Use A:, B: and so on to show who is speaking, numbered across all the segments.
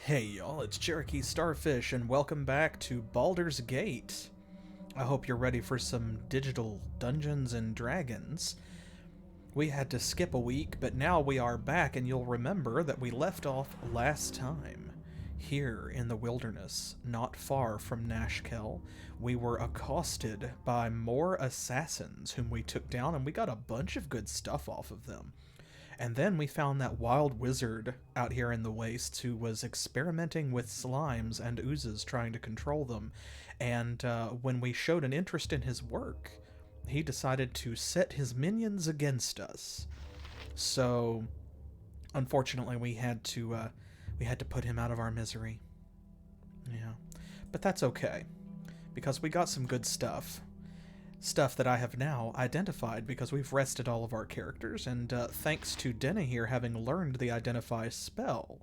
A: Hey y'all, it's CherokeeStarfish and welcome back to Baldur's Gate. I hope you're ready for some digital Dungeons and Dragons. We had to skip a week, but now we are back and you'll remember that we left off last time. Here in the wilderness, not far from Nashkel, we were accosted by more assassins whom we took down and we got a bunch of good stuff off of them. And then we found that wild wizard out here in the wastes who was experimenting with slimes and oozes trying to control them. And when we showed an interest in his work, he decided to set his minions against us. So, unfortunately, we had to put him out of our misery. Yeah, but that's okay because we got some good stuff. Stuff that I have now identified because we've rested all of our characters, and thanks to Denna here having learned the Identify spell,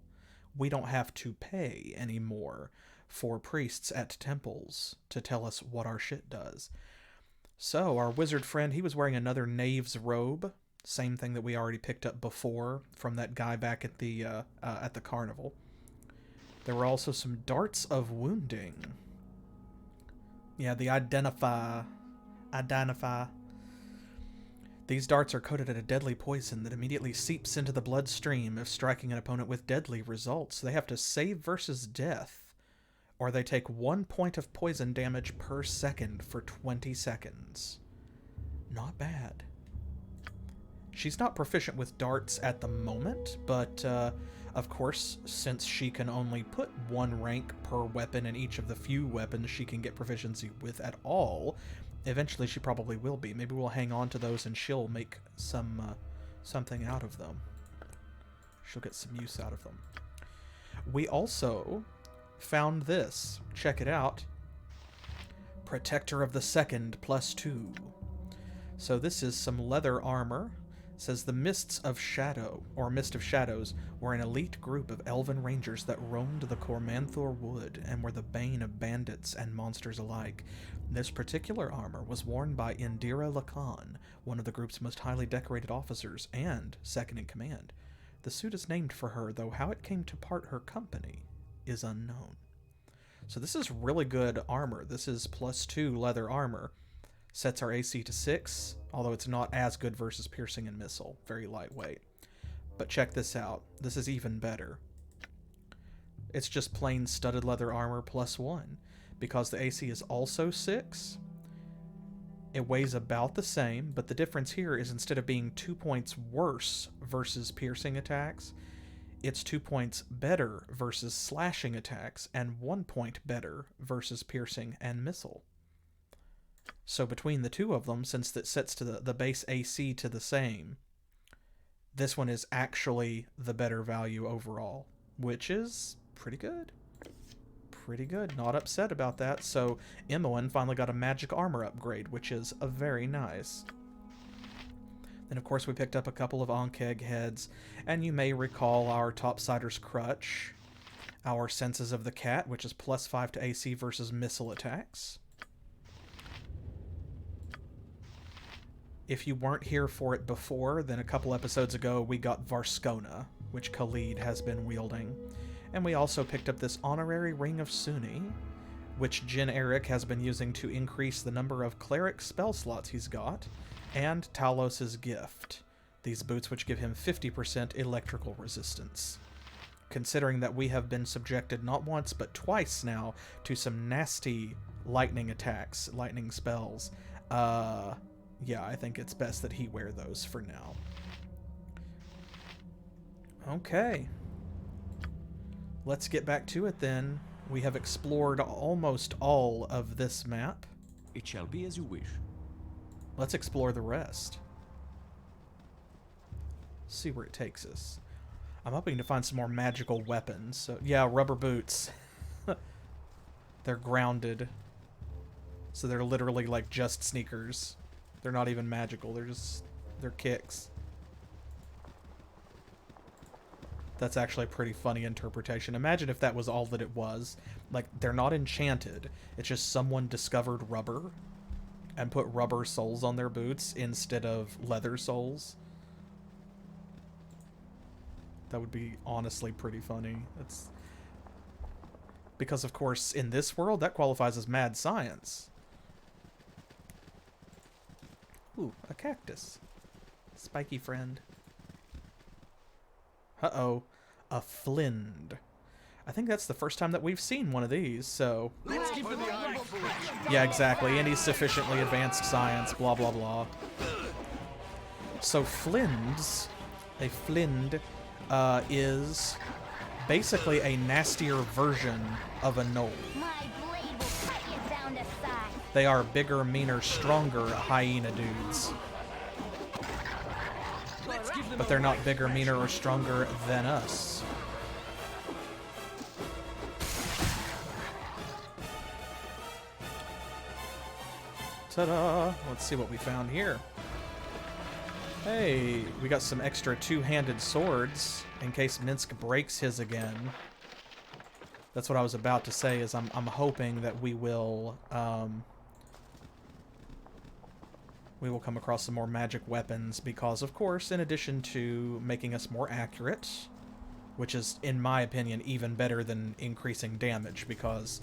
A: we don't have to pay anymore for priests at temples to tell us what our shit does. So, our wizard friend, he was wearing another knave's robe, same thing that we already picked up before from that guy back at the carnival. There were also some darts of wounding. Yeah, the Identify. These darts are coated in a deadly poison that immediately seeps into the bloodstream if striking an opponent with deadly results. They have to save versus death, or they take 1 point of poison damage per second for 20 seconds. Not bad. She's not proficient with darts at the moment, but of course, since she can only put 1 rank per weapon in each of the few weapons she can get proficiency with at all, eventually she probably will be. Maybe we'll hang on to those and she'll make something out of them. She'll get some use out of them. We also found this. Check it out. Protector of the Second +2. So this is some leather armor. It says the Mists of Shadow, or Mist of Shadows, were an elite group of elven rangers that roamed the Cormanthor Wood and were the bane of bandits and monsters alike. This particular armor was worn by Indira Lacan, one of the group's most highly decorated officers and second in command. The suit is named for her, though how it came to part her company is unknown. So this is really good armor. This is +2 leather armor. Sets our AC to 6, although it's not as good versus piercing and missile. Very lightweight. But check this out. This is even better. It's just plain studded leather armor +1. Because the AC is also 6, it weighs about the same, but the difference here is instead of being 2 points worse versus piercing attacks, it's 2 points better versus slashing attacks, and 1 point better versus piercing and missile. So between the two of them, since it sets to the base AC to the same, this one is actually the better value overall, which is pretty good. Pretty good. Not upset about that. So Imoen finally got a magic armor upgrade, which is a very nice. Then, of course, we picked up a couple of Ankeg heads, and you may recall our Topsider's Crutch, our Senses of the Cat, which is +5 to AC versus missile attacks. If you weren't here for it before, then a couple episodes ago we got Varskona, which Khalid has been wielding. And we also picked up this Honorary Ring of Sunni, which Jin Eryk has been using to increase the number of cleric spell slots he's got, and Talos' Gift, these boots which give him 50% electrical resistance. Considering that we have been subjected not once but twice now to some nasty lightning attacks, lightning spells, yeah, I think it's best that he wear those for now. Okay. Let's get back to it then. We have explored almost all of this map.
B: It shall be as you wish.
A: Let's explore the rest. See where it takes us. I'm hoping to find some more magical weapons. So, yeah, rubber boots. They're grounded. So they're literally like just sneakers. They're not even magical. They're kicks. That's actually a pretty funny interpretation. Imagine if that was all that it was. Like, they're not enchanted. It's just someone discovered rubber and put rubber soles on their boots instead of leather soles. That would be honestly pretty funny. Because, of course, in this world, that qualifies as mad science. Ooh, a cactus. Spiky friend. Uh-oh. A flind. I think that's the first time that we've seen one of these, so...
B: Let's give them
A: yeah, exactly. Any sufficiently advanced science, blah, blah, blah. So flinds... A flind is basically a nastier version of a gnoll. They are bigger, meaner, stronger hyena dudes. But they're not bigger, meaner, or stronger than us. Ta-da! Let's see what we found here. Hey, we got some extra two-handed swords in case Minsk breaks his again. That's what I was about to say, is I'm hoping that we will come across some more magic weapons because, of course, in addition to making us more accurate, which is, in my opinion, even better than increasing damage, because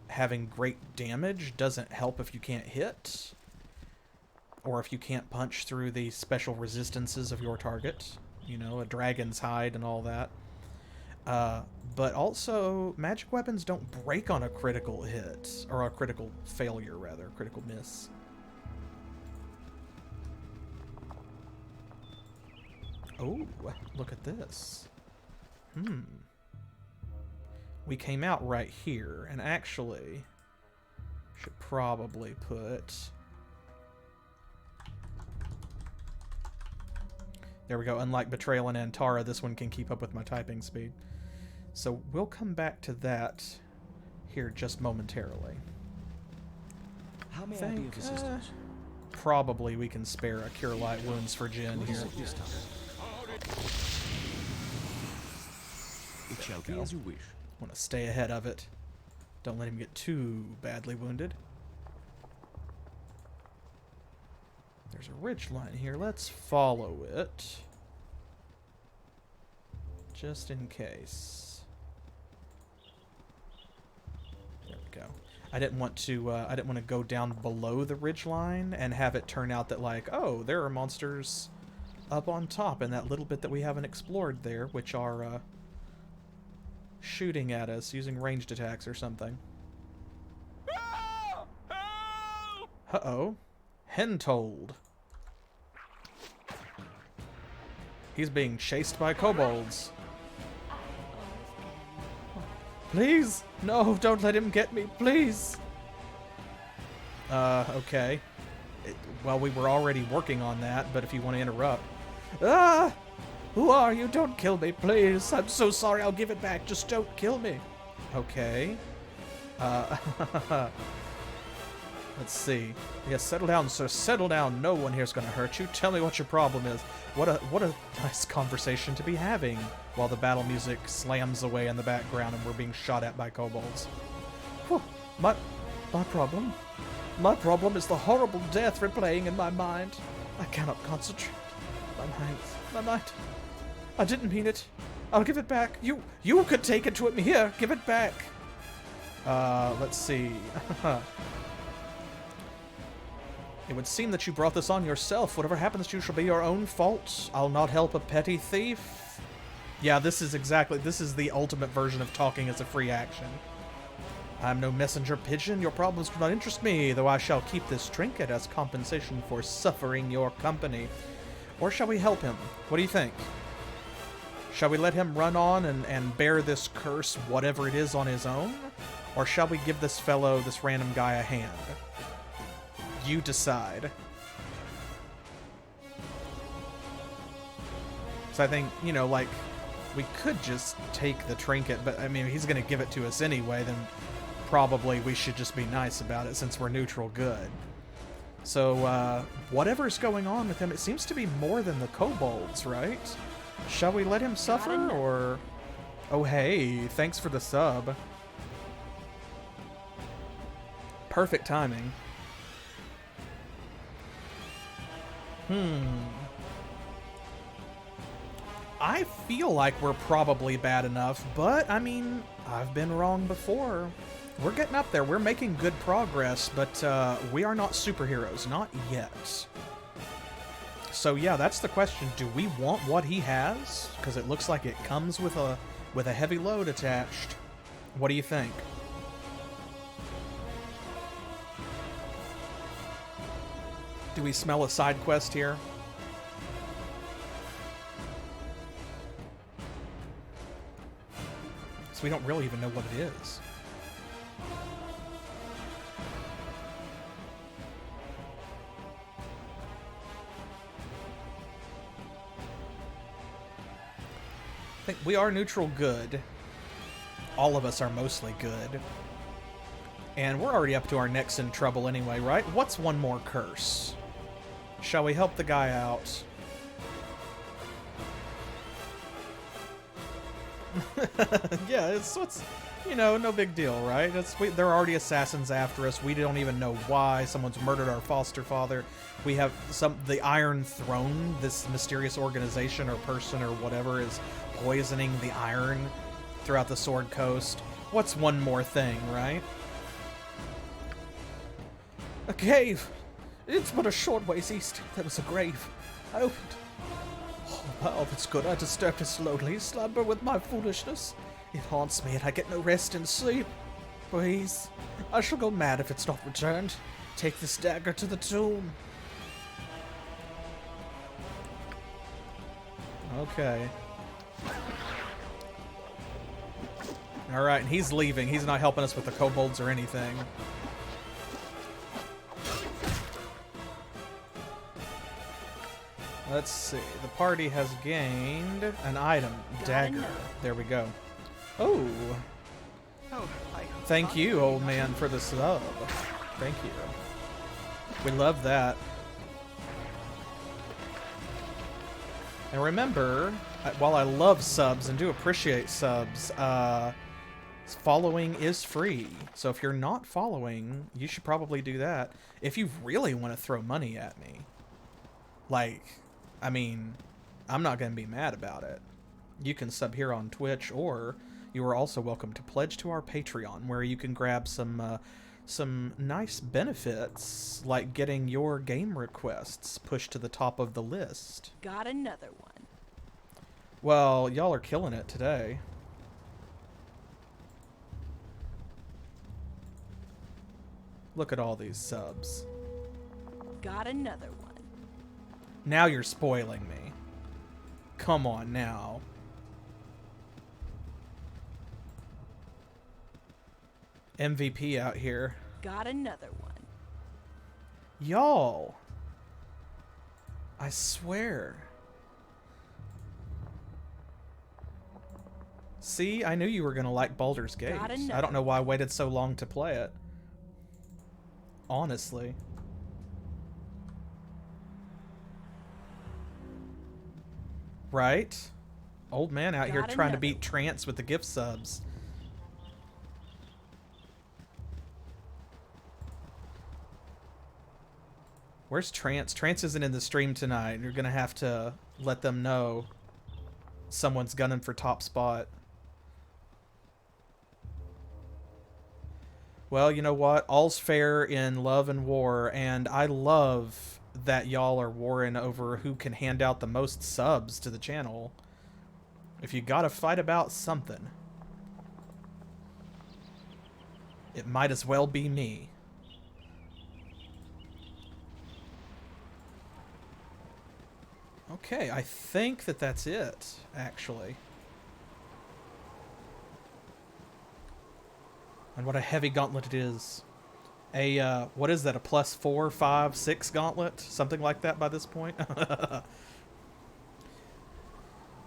A: having great damage doesn't help if you can't hit, or if you can't punch through the special resistances of your target. You know, a dragon's hide and all that. But also, magic weapons don't break on a critical hit, or a critical failure, rather, critical miss. Oh, look at this. We came out right here, and actually should probably put... There we go. Unlike Betrayal and Antara, this one can keep up with my typing speed. So we'll come back to that here just momentarily.
B: How may I be of assistance?
A: Probably we can spare a Cure Light Wounds for Jin here.
B: It shall be as you wish.
A: Want to stay ahead of it. Don't let him get too badly wounded. There's a ridge line here. Let's follow it. Just in case. There we go. I didn't want to go down below the ridge line and have it turn out that, like, oh, there are monsters up on top in that little bit that we haven't explored there, which are shooting at us using ranged attacks or something. Uh-oh. Hentold. He's being chased by kobolds. Please! No, don't let him get me, please! Okay. Well, we were already working on that, but if you want to interrupt... Ah! Who are you? Don't kill me, please! I'm so sorry, I'll give it back, just don't kill me! Okay. Let's see. Yes, settle down, sir. Settle down. No one here's gonna hurt you. Tell me what your problem is. What a nice conversation to be having while the battle music slams away in the background and we're being shot at by kobolds. Whew. My problem? My problem is the horrible death replaying in my mind. I cannot concentrate. My mind. I didn't mean it. I'll give it back. You could take it to him. Here, give it back. Let's see. It would seem that you brought this on yourself. Whatever happens to you shall be your own fault. I'll not help a petty thief. Yeah, this is the ultimate version of talking as a free action. I'm no messenger pigeon. Your problems do not interest me, though I shall keep this trinket as compensation for suffering your company. Or shall we help him? What do you think? Shall we let him run on and bear this curse, whatever it is, on his own? Or shall we give this fellow, this random guy, a hand? You decide. So I think, you know, like, we could just take the trinket, but I mean, if he's going to give it to us anyway, then probably we should just be nice about it since we're neutral good. So, whatever's going on with him, it seems to be more than the kobolds, right? Shall we let him suffer, or... Oh, hey, thanks for the sub. Perfect timing. I feel like we're probably bad enough, but, I mean, I've been wrong before. We're getting up there. We're making good progress, but we are not superheroes. Not yet. So, yeah, that's the question. Do we want what he has? Because it looks like it comes with a heavy load attached. What do you think? Do we smell a side quest here? So we don't really even know what it is. I think we are neutral good. All of us are mostly good. And we're already up to our necks in trouble anyway, right? What's one more curse? Shall we help the guy out? Yeah, it's you know, no big deal, right? There are already assassins after us. We don't even know why. Someone's murdered our foster father. We have the Iron Throne, this mysterious organization or person or whatever, is poisoning the iron throughout the Sword Coast. What's one more thing, right? A cave! It's but a short ways east. There was a grave. I opened. Oh, well, that's good. I disturbed his lonely slumber with my foolishness. It haunts me and I get no rest in sleep. Please, I shall go mad if it's not returned. Take this dagger to the tomb. Okay. Alright, and he's leaving. He's not helping us with the kobolds or anything. Let's see. The party has gained an item. Dagger. There we go. Oh. Thank you, old man, for the sub. Thank you. We love that. And remember, while I love subs and do appreciate subs, following is free. So if you're not following, you should probably do that. If you really want to throw money at me. Like, I mean, I'm not going to be mad about it. You can sub here on Twitch, or you are also welcome to pledge to our Patreon, where you can grab some nice benefits, like getting your game requests pushed to the top of the list.
C: Got another one.
A: Well, y'all are killing it today. Look at all these subs.
C: Got another one.
A: Now you're spoiling me. Come on now. MVP out here.
C: Got another one.
A: Y'all. I swear. See, I knew you were going to like Baldur's Gate. I don't know why I waited so long to play it. Honestly. Right? Old man out here trying to beat Trance with the gift subs. Where's Trance? Trance isn't in the stream tonight. You're gonna have to let them know someone's gunning for top spot. Well, you know what? All's fair in love and war, and I love that y'all are warring over who can hand out the most subs to the channel. If you gotta fight about something, it might as well be me. Okay, I think that that's it, actually. And what a heavy gauntlet it is. What is that, a plus 4, 5, 6 gauntlet? Something like that by this point?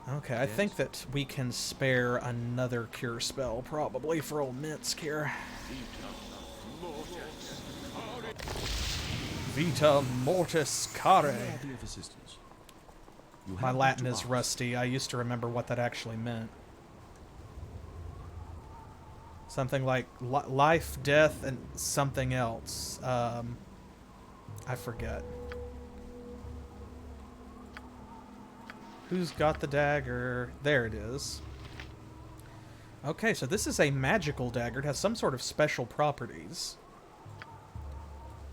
A: Okay, I think that we can spare another cure spell, probably, for old Minsk here. Vita Mortis Care. My Latin is rusty. I used to remember what that actually meant. Something like life, death, and something else. I forget. Who's got the dagger? There it is. Okay, so this is a magical dagger. It has some sort of special properties.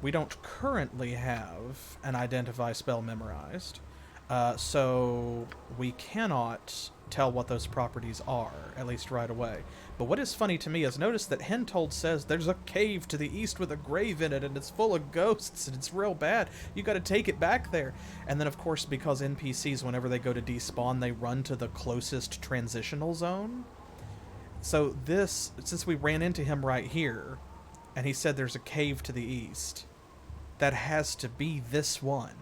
A: We don't currently have an identify spell memorized, so we cannot tell what those properties are, at least right away. But what is funny to me is notice that Hentold says there's a cave to the east with a grave in it, and it's full of ghosts, and it's real bad. You gotta take it back there. And then, of course, because NPCs, whenever they go to despawn, they run to the closest transitional zone. So this, since we ran into him right here, and he said there's a cave to the east, that has to be this one,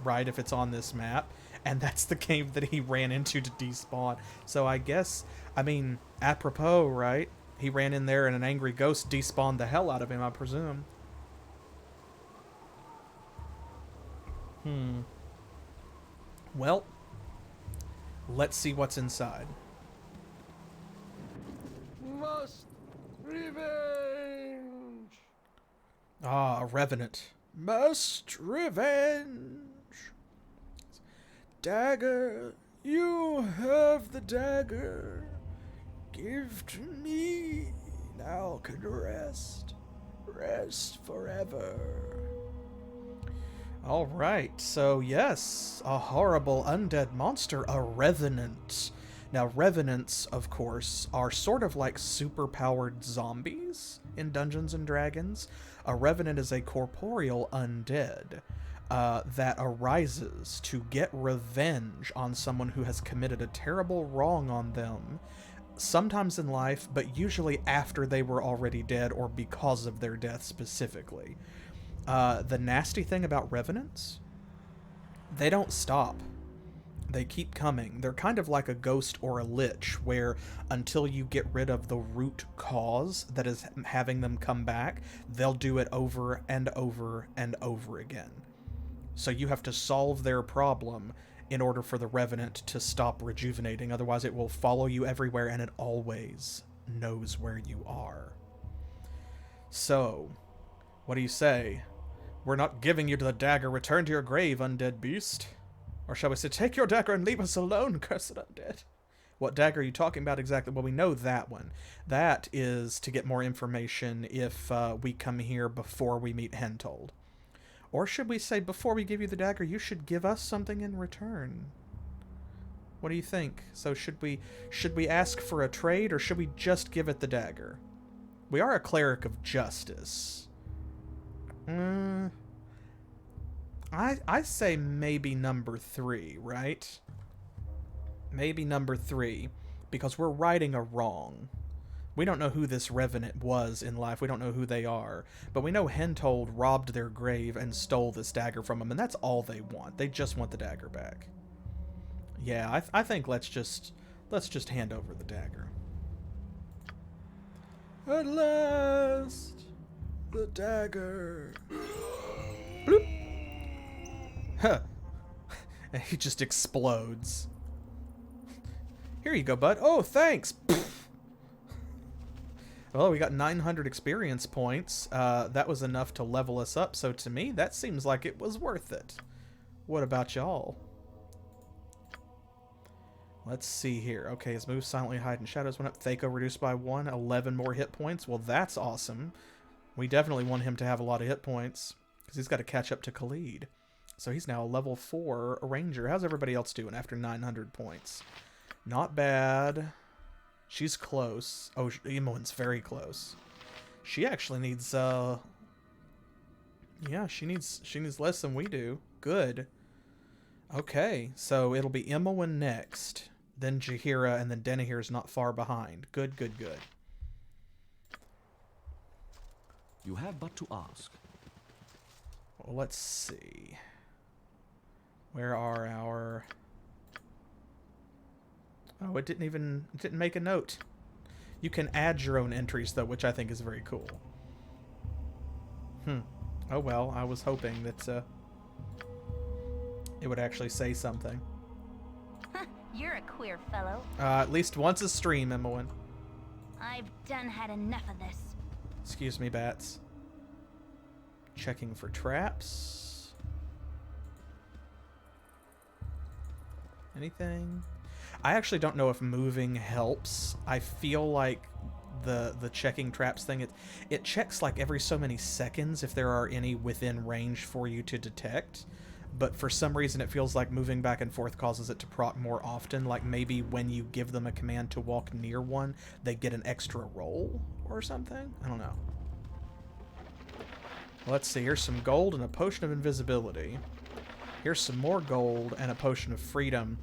A: right, if it's on this map. And that's the cave that he ran into to despawn. So I guess, I mean, apropos, right? He ran in there and an angry ghost despawned the hell out of him, I presume. Well, let's see what's inside.
B: Must revenge.
A: Ah, a revenant. Must revenge. Dagger, you have the dagger. Give to me, now can rest forever. Alright, so yes, a horrible undead monster, a revenant. Now, revenants, of course, are sort of like super-powered zombies in Dungeons & Dragons. A revenant is a corporeal undead that arises to get revenge on someone who has committed a terrible wrong on them, sometimes in life, but usually after they were already dead or because of their death specifically. The nasty thing about revenants, they don't stop. They keep coming. They're kind of like a ghost or a lich, where until you get rid of the root cause that is having them come back, they'll do it over and over and over again. So you have to solve their problem in order for the revenant to stop rejuvenating. Otherwise, it will follow you everywhere, and it always knows where you are. So, what do you say? We're not giving you the dagger. Return to your grave, undead beast. Or shall we say, take your dagger and leave us alone, cursed undead. What dagger are you talking about exactly? Well, we know that one. That is to get more information if we come here before we meet Hentold. Or should we say, before we give you the dagger, you should give us something in return? What do you think? So should we ask for a trade, or should we just give it the dagger? We are a cleric of justice. I say maybe number 3, right? Maybe number 3, because we're righting a wrong. We don't know who this revenant was in life. We don't know who they are. But we know Hentold robbed their grave and stole this dagger from them, and that's all they want. They just want the dagger back. Yeah, I think let's just hand over the dagger. At last, the dagger. Bloop. Huh. And he just explodes. Here you go, bud. Oh, thanks. Well, we got 900 experience points. That was enough to level us up, so to me, that seems like it was worth it. What about y'all? Let's see here. Okay, his move silently hide in shadows went up. Thaco reduced by 1, 11 more hit points. Well, that's awesome. We definitely want him to have a lot of hit points, because he's got to catch up to Khalid. So he's now a level 4 ranger. How's everybody else doing after 900 points? Not bad. She's close. Oh, Imoen's very close. She actually needs, yeah, she needs less than we do. Good. Okay, so it'll be Imoen next, then Jaheira, and then Denahir's not far behind. Good, good, good.
B: You have but to ask.
A: Well, let's see. Where are our... Oh, it didn't make a note. You can add your own entries, though, which I think is very cool. Oh, well, I was hoping that, it would actually say something.
D: You're a queer fellow.
A: At least once a stream, Imoen.
D: I've done had enough of this.
A: Excuse me, bats. Checking for traps. Anything? I actually don't know if moving helps. I feel like the checking traps thing, it checks like every so many seconds if there are any within range for you to detect. But for some reason it feels like moving back and forth causes it to proc more often. Like maybe when you give them a command to walk near one, they get an extra roll or something? I don't know. Let's see, here's some gold and a potion of invisibility. Here's some more gold and a potion of freedom.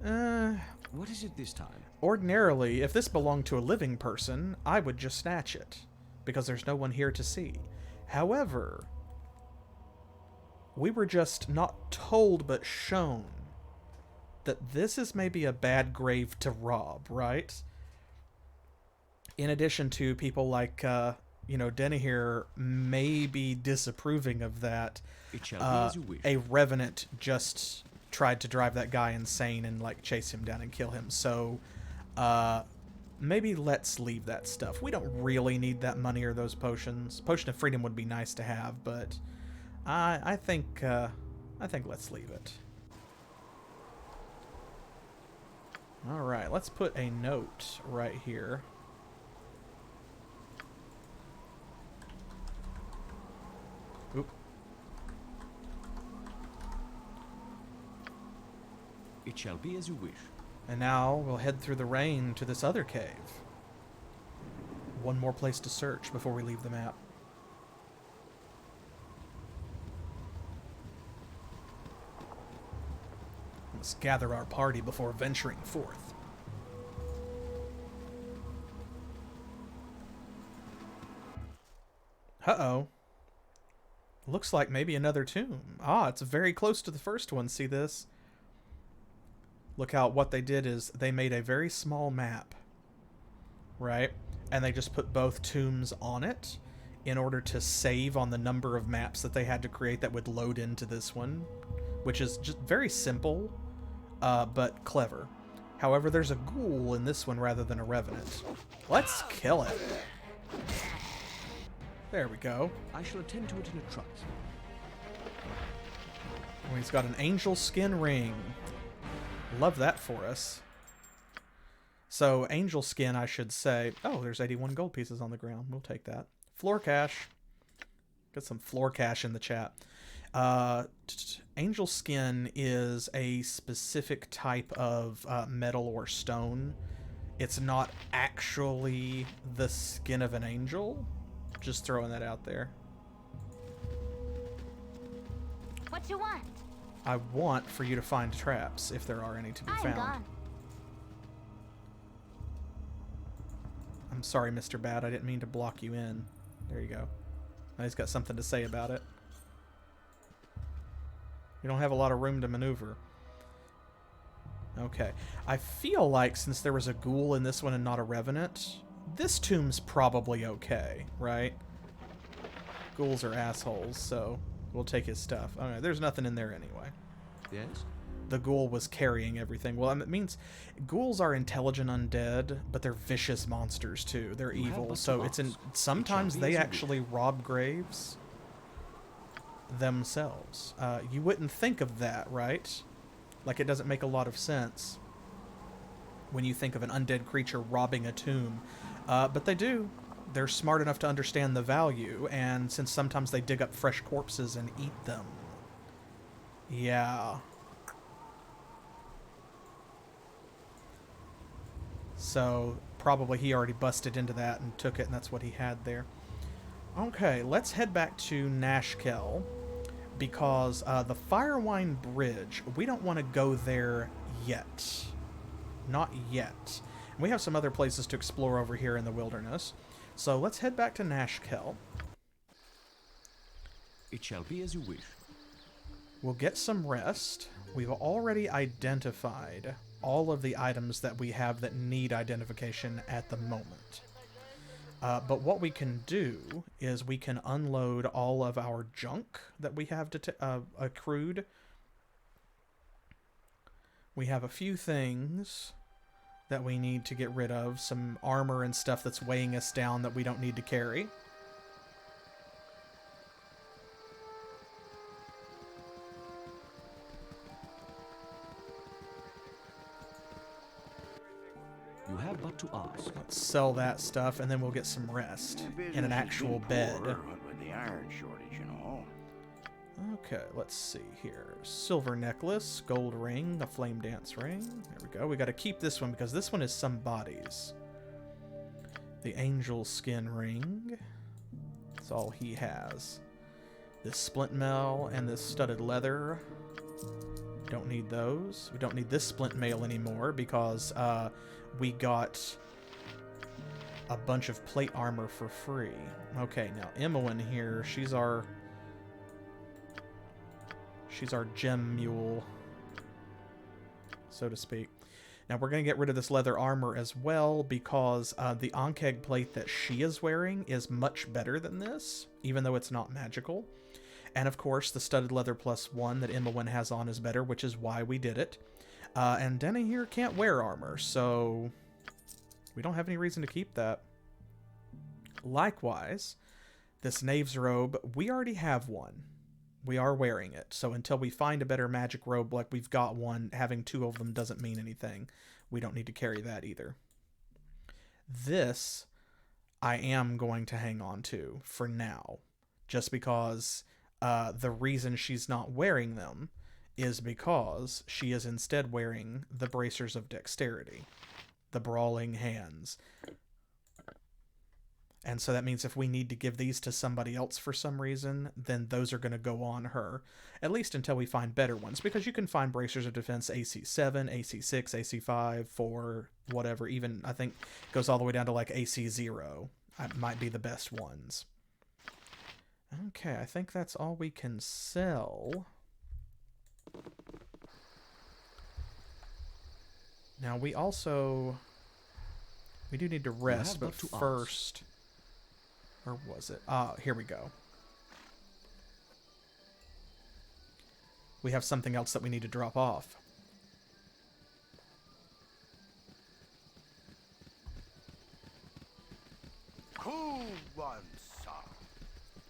B: What is it this time?
A: Ordinarily, if this belonged to a living person, I would just snatch it, because there's no one here to see. However, we were just not told but shown that this is maybe a bad grave to rob, right? In addition to people like, Denny here may be disapproving of that.
B: It shall be as you wish.
A: A revenant just tried to drive that guy insane and like chase him down and kill him. So maybe let's leave that stuff. We don't really need that money or those potions. Potion of freedom would be nice to have, but I think let's leave it. All right, let's put a note right here. Oop.
B: It shall be as you wish.
A: And now we'll head through the rain to this other cave. One more place to search before we leave the map. Let's gather our party before venturing forth. Uh-oh. Looks like maybe another tomb. Ah, it's very close to the first one. See this? Look how what they did is they made a very small map, right? And they just put both tombs on it in order to save on the number of maps that they had to create that would load into this one, which is just very simple, but clever. However, there's a ghoul in this one rather than a revenant. Let's kill it. There we go.
B: I shall attend to it in a trice.
A: Oh, he's got an angel skin ring. Love that for us. So, angel skin, I should say. Oh, there's 81 gold pieces on the ground. We'll take that. Floor cash. Got some floor cash in the chat. Angel skin is a specific type of metal or stone. It's not actually the skin of an angel. Just throwing that out there.
D: What you want?
A: I want for you to find traps, if there are any to be found.
D: Gone.
A: I'm sorry, Mr. Bad. I didn't mean to block you in. There you go. Now he's got something to say about it. You don't have a lot of room to maneuver. Okay. I feel like since there was a ghoul in this one and not a revenant, this tomb's probably okay, right? Ghouls are assholes, so we'll take his stuff. Okay, there's nothing in there anyway.
B: Yes?
A: The ghoul was carrying everything. Well, it means ghouls are intelligent undead, but they're vicious monsters too. They're evil, so it's in. Sometimes they actually rob graves themselves. You wouldn't think of that, right? Like, it doesn't make a lot of sense when you think of an undead creature robbing a tomb, but they do. They're smart enough to understand the value, and since sometimes they dig up fresh corpses and eat them. Yeah. So, probably he already busted into that and took it, and that's what he had there. Okay, let's head back to Nashkel, because the Firewine Bridge, we don't want to go there yet. Not yet. We have some other places to explore over here in the wilderness. So let's head back to Nashkel.
B: It shall be as you wish.
A: We'll get some rest. We've already identified all of the items that we have that need identification at the moment. But what we can do is we can unload all of our junk that we have accrued. We have a few things that we need to get rid of. Some armor and stuff that's weighing us down that we don't need to carry.
B: You have but to ask.
A: Let's sell that stuff, and then we'll get some rest in an actual bed.
E: With the iron shortage, you know.
A: Okay, let's see here. Silver necklace, gold ring, a flame dance ring. There we go. We got to keep this one because this one is somebody's. The angel skin ring. That's all he has. This splint mail and this studded leather. Don't need those. We don't need this splint mail anymore because we got a bunch of plate armor for free. Okay, now Imoen here, she's our gem mule, so to speak. Now we're going to get rid of this leather armor as well because the Ankeg plate that she is wearing is much better than this, even though it's not magical. And of course, the studded leather +1 that Imoen has on is better, which is why we did it. And Denna here can't wear armor, so we don't have any reason to keep that. Likewise, this knave's robe, we already have one. We are wearing it, so until we find a better magic robe like we've got one, having 2 of them doesn't mean anything. We don't need to carry that either. This, I am going to hang on to for now, just because the reason she's not wearing them is because she is instead wearing the bracers of dexterity, the brawling hands. And so that means if we need to give these to somebody else for some reason, then those are going to go on her, at least until we find better ones, because you can find bracers of defense AC 7, AC 6, AC 5, 4, whatever, even I think goes all the way down to like AC 0. That might be the best ones. Okay, I think that's all we can sell. Now we do need to rest, but first, where was it? Here we go. We have something else that we need to drop off.
F: Who wants some?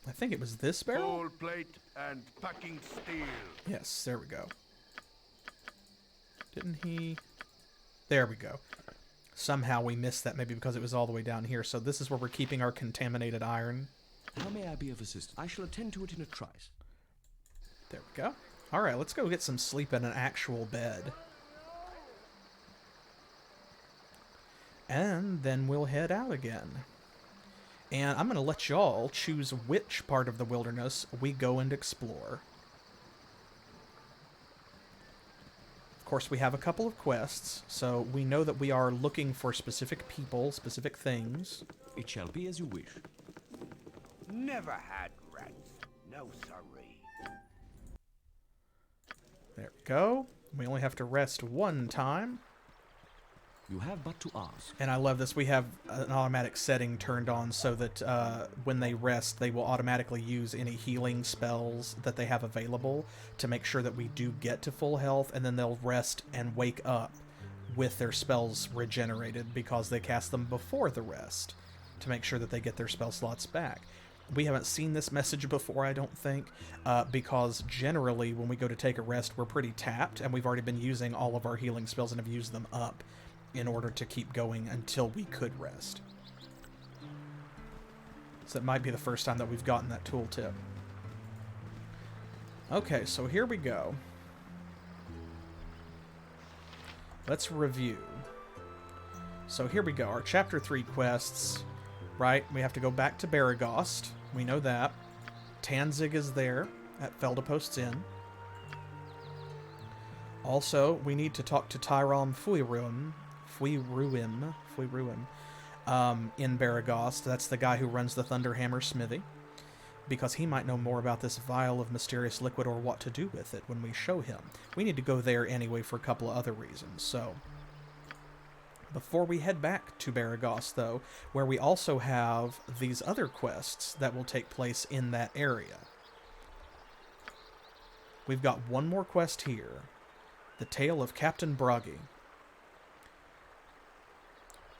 A: I think it was this barrel?
F: Full plate and packing steel.
A: Yes, there we go. Didn't he? There we go. Somehow we missed that, maybe because it was all the way down here. So this is where we're keeping our contaminated iron.
B: How may I be of assistance? I shall attend to it in a trice.
A: There we go. All right, let's go get some sleep in an actual bed. And then we'll head out again. And I'm going to let y'all choose which part of the wilderness we go and explore. Of course, we have a couple of quests, so we know that we are looking for specific people, specific things.
B: It shall be as you wish.
F: Never had rats. No sorry.
A: There we go. We only have to rest one time.
B: You have but to ask.
A: And I love this. We have an automatic setting turned on so that when they rest, they will automatically use any healing spells that they have available to make sure that we do get to full health, and then they'll rest and wake up with their spells regenerated because they cast them before the rest to make sure that they get their spell slots back. We haven't seen this message before, I don't think, because generally when we go to take a rest, we're pretty tapped, and we've already been using all of our healing spells and have used them up in order to keep going until we could rest. So that might be the first time that we've gotten that tooltip. Okay, so here we go. Let's review. So here we go, our Chapter 3 quests, right? We have to go back to Baragost. We know that. Tanzig is there at Feldapost's Inn. Also, we need to talk to Tyram Fuiruim in Baragost. That's the guy who runs the Thunderhammer Smithy, because he might know more about this vial of mysterious liquid or what to do with it when we show him. We need to go there anyway for a couple of other reasons, so before we head back to Baragost, though, where we also have these other quests that will take place in that area. We've got one more quest here. The Tale of Captain Bragi.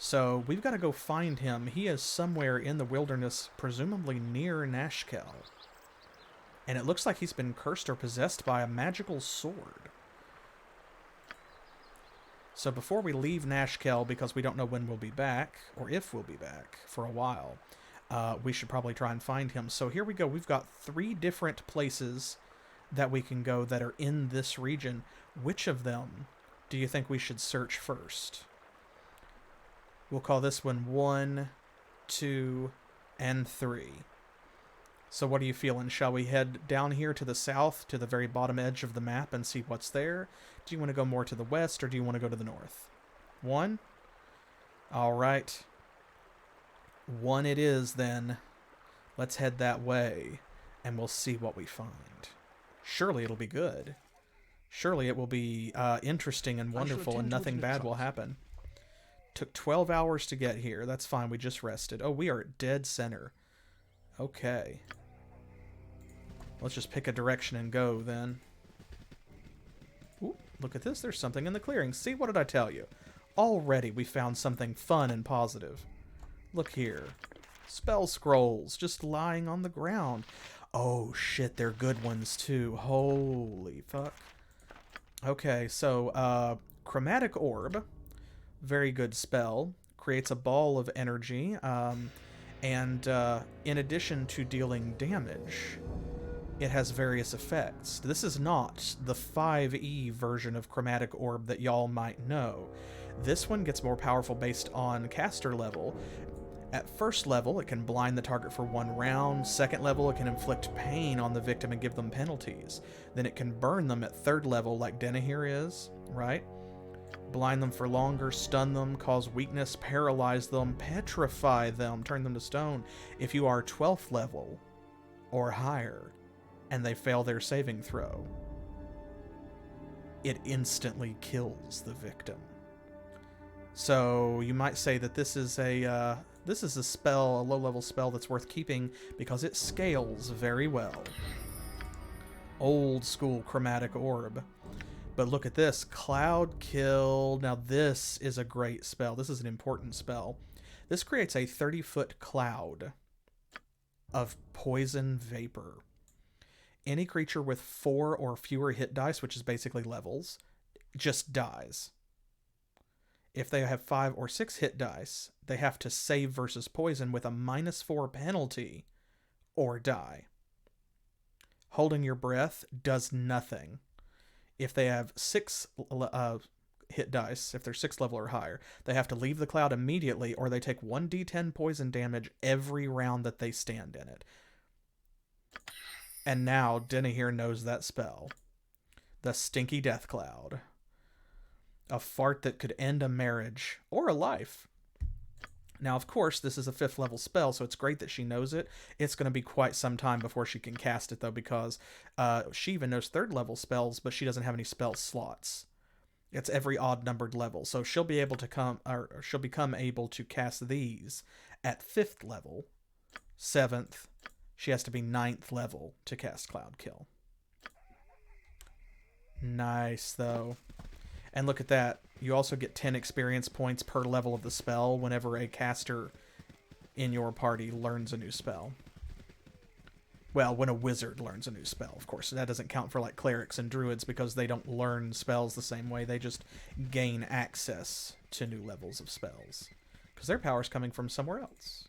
A: So we've got to go find him. He is somewhere in the wilderness, presumably near Nashkel. And it looks like he's been cursed or possessed by a magical sword. So before we leave Nashkel, because we don't know when we'll be back, or if we'll be back for a while, we should probably try and find him. So here we go. We've got 3 different places that we can go that are in this region. Which of them do you think we should search first? We'll call this one 1, 2, and 3. So what are you feeling? Shall we head down here to the south, to the very bottom edge of the map, and see what's there? Do you want to go more to the west, or do you want to go to the north? 1? All right. 1 it is, then. Let's head that way, and we'll see what we find. Surely it'll be good. Surely it will be interesting and wonderful, and nothing bad will happen. Took 12 hours to get here. That's fine. We just rested. Oh, we are at dead center. Okay. Let's just pick a direction and go, then. Ooh, look at this. There's something in the clearing. See, what did I tell you? Already we found something fun and positive. Look here. Spell scrolls just lying on the ground. Oh, shit. They're good ones, too. Holy fuck. Okay, so, Chromatic Orb. Very good spell. Creates a ball of energy. And in addition to dealing damage, it has various effects. This is not the 5e version of Chromatic Orb that y'all might know. This one gets more powerful based on caster level. At first level, it can blind the target for 1 round. Second level, it can inflict pain on the victim and give them penalties. Then it can burn them at 3rd level, like Denahir is, right? Blind them for longer, stun them, cause weakness, paralyze them, petrify them, turn them to stone. If you are 12th level or higher and they fail their saving throw, it instantly kills the victim. So you might say that this is a spell, a low-level spell that's worth keeping because it scales very well. Old school Chromatic Orb. But look at this, Cloud Kill. Now this is a great spell. This is an important spell. This creates a 30-foot cloud of poison vapor. Any creature with 4 or fewer hit dice, which is basically levels, just dies. If they have 5 or 6 hit dice, they have to save versus poison with a -4 penalty or die. Holding your breath does nothing. If they have 6 hit dice, if they're 6th level or higher, they have to leave the cloud immediately, or they take 1d10 poison damage every round that they stand in it. And now Denahir knows that spell. The Stinky Death Cloud. A fart that could end a marriage or a life. Now, of course, this is a 5th level spell, so it's great that she knows it. It's going to be quite some time before she can cast it, though, because she even knows 3rd level spells, but she doesn't have any spell slots. It's every odd-numbered level, so she'll be able to she'll become able to cast these at 5th level. 7th, she has to be 9th level to cast Cloud Kill. Nice, though. And look at that. You also get 10 experience points per level of the spell whenever a caster in your party learns a new spell. Well, when a wizard learns a new spell, of course. That doesn't count for like clerics and druids because they don't learn spells the same way. They just gain access to new levels of spells because their power's coming from somewhere else.